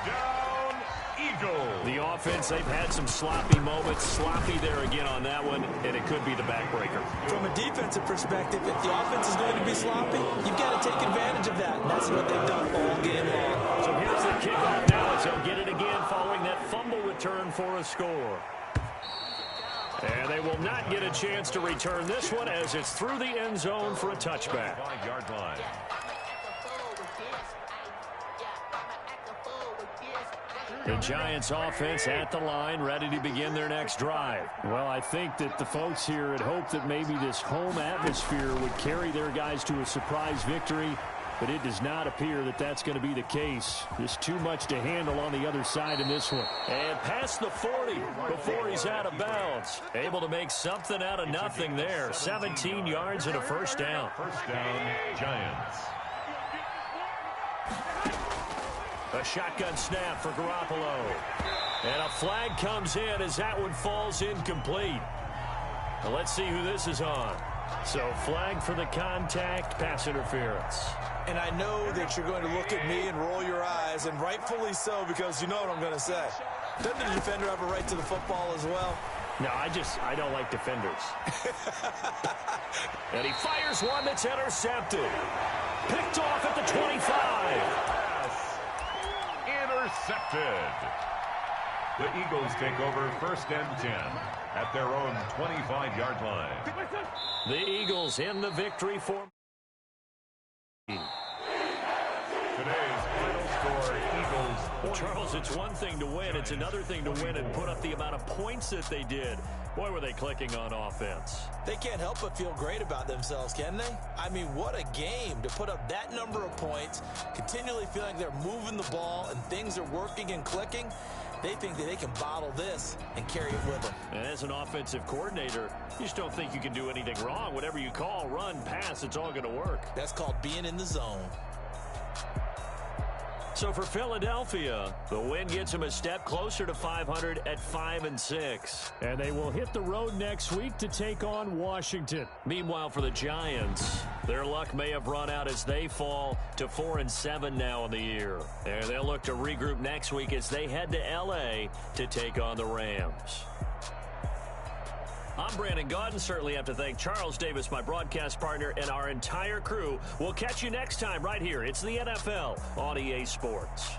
Down, Eagles. The offense, they've had some sloppy moments. Sloppy there again on that one, and it could be the backbreaker. From a defensive perspective, if the offense is going to be sloppy, you've got to take advantage of that, and that's what they've done all game long. So here's the kickoff now as they'll get it again following that fumble return for a score. And they will not get a chance to return this one as it's through the end zone for a touchback. 5-yard line. The Giants offense at the line, ready to begin their next drive. Well, I think that the folks here had hoped that maybe this home atmosphere would carry their guys to a surprise victory, but it does not appear that that's going to be the case. There's too much to handle on the other side in this one. And past the 40 before he's out of bounds. Able to make something out of nothing there. 17 yards and a first down. First down, Giants. A shotgun snap for Garoppolo. And a flag comes in as that one falls incomplete. Now let's see who this is on. So flag for the contact, pass interference. And I know that you're going to look at me and roll your eyes, and rightfully so, because you know what I'm going to say. Doesn't the defender have a right to the football as well? No, I don't like defenders. And he fires one that's intercepted. Picked off at the 25. Intercepted. The Eagles take over 1st and 10 at their own 25-yard line. The Eagles in the victory for. Well, Charles, it's one thing to win. It's another thing to win and put up the amount of points that they did. Boy, were they clicking on offense. They can't help but feel great about themselves, can they? I mean, what a game to put up that number of points, continually feeling they're moving the ball and things are working and clicking. They think that they can bottle this and carry it with them. And as an offensive coordinator, you just don't think you can do anything wrong. Whatever you call, run, pass, it's all going to work. That's called being in the zone. So for Philadelphia, the win gets them a step closer to 500 at 5-6. And they will hit the road next week to take on Washington. Meanwhile, for the Giants, their luck may have run out as they fall to 4-7 now in the year. And they'll look to regroup next week as they head to L.A. to take on the Rams. I'm Brandon Gaudin. Certainly have to thank Charles Davis, my broadcast partner, and our entire crew. We'll catch you next time right here. It's the NFL on EA Sports.